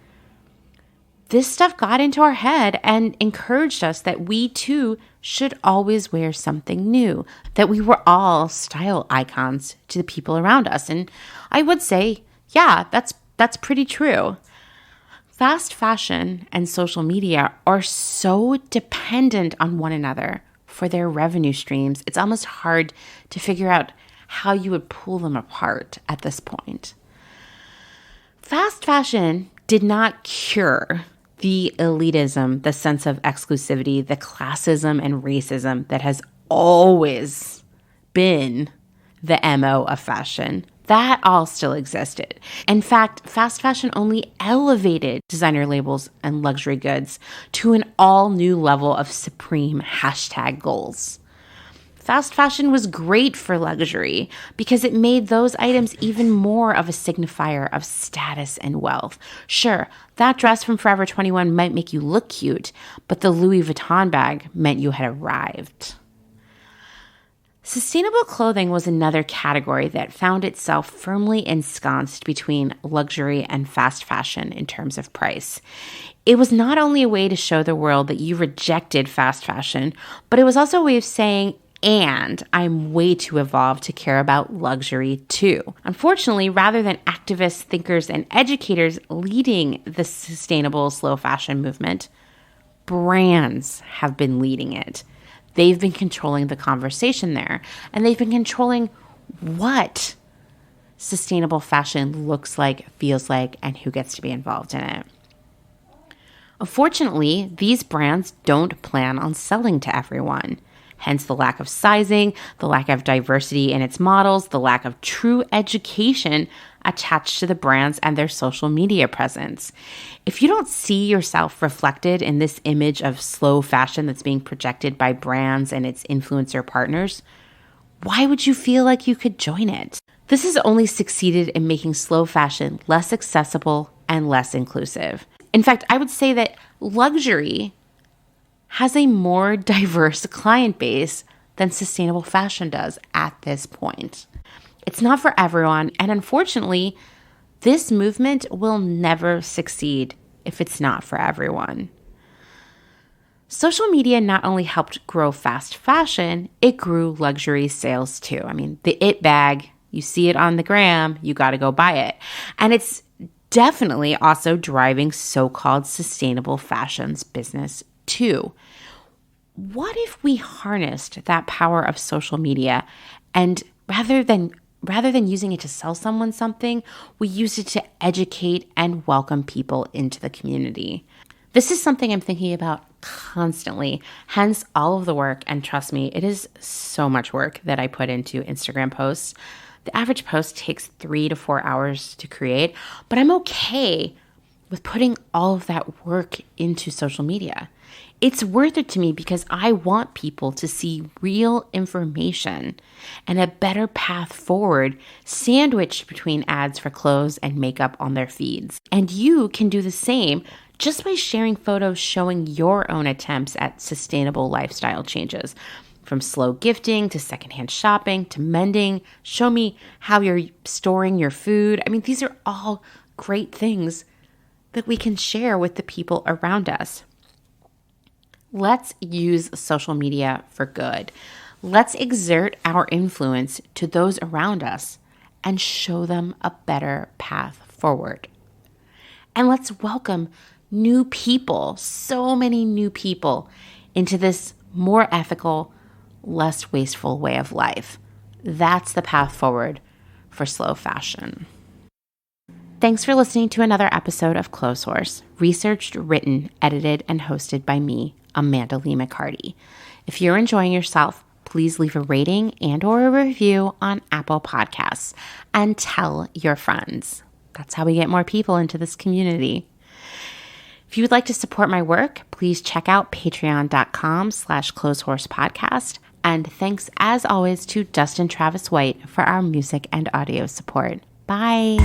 This stuff got into our head and encouraged us that we too should always wear something new, that we were all style icons to the people around us. And I would say, yeah, that's pretty true. Fast fashion and social media are so dependent on one another for their revenue streams. It's almost hard to figure out how you would pull them apart at this point. Fast fashion did not cure the elitism, the sense of exclusivity, the classism and racism that has always been the MO of fashion. That all still existed. In fact, fast fashion only elevated designer labels and luxury goods to an all new level of supreme hashtag goals. Fast fashion was great for luxury because it made those items even more of a signifier of status and wealth. Sure, that dress from Forever 21 might make you look cute, but the Louis Vuitton bag meant you had arrived. Sustainable clothing was another category that found itself firmly ensconced between luxury and fast fashion in terms of price. It was not only a way to show the world that you rejected fast fashion, but it was also a way of saying, and I'm way too evolved to care about luxury too. Unfortunately, rather than activists, thinkers, and educators leading the sustainable slow fashion movement, brands have been leading it. They've been controlling the conversation there, and they've been controlling what sustainable fashion looks like, feels like, and who gets to be involved in it. Unfortunately, these brands don't plan on selling to everyone. Hence the lack of sizing, the lack of diversity in its models, the lack of true education attached to the brands and their social media presence. If you don't see yourself reflected in this image of slow fashion that's being projected by brands and its influencer partners, why would you feel like you could join it? This has only succeeded in making slow fashion less accessible and less inclusive. In fact, I would say that luxury has a more diverse client base than sustainable fashion does at this point. It's not for everyone, and unfortunately, this movement will never succeed if it's not for everyone. Social media not only helped grow fast fashion, it grew luxury sales too. I mean, the it bag, you see it on the gram, you got to go buy it. And it's definitely also driving so-called sustainable fashions business too. What if we harnessed that power of social media and rather than using it to sell someone something, we use it to educate and welcome people into the community? This is something I'm thinking about constantly, hence all of the work, and trust me, it is so much work that I put into Instagram posts. The average post takes 3 to 4 hours to create, but I'm okay with putting all of that work into social media. It's worth it to me because I want people to see real information and a better path forward sandwiched between ads for clothes and makeup on their feeds. And you can do the same just by sharing photos showing your own attempts at sustainable lifestyle changes. From slow gifting to secondhand shopping to mending. Show me how you're storing your food. I mean, these are all great things that we can share with the people around us. Let's use social media for good. Let's exert our influence to those around us and show them a better path forward. And let's welcome new people, so many new people, into this more ethical, less wasteful way of life. That's the path forward for slow fashion. Thanks for listening to another episode of Clotheshorse, researched, written, edited, and hosted by me, Amanda Lee McCarty. If you're enjoying yourself, please leave a rating and/or a review on Apple Podcasts and tell your friends. That's how we get more people into this community. If you would like to support my work, please check out patreon.com/clotheshorsepodcast. And thanks as always to Dustin Travis White for our music and audio support. Bye.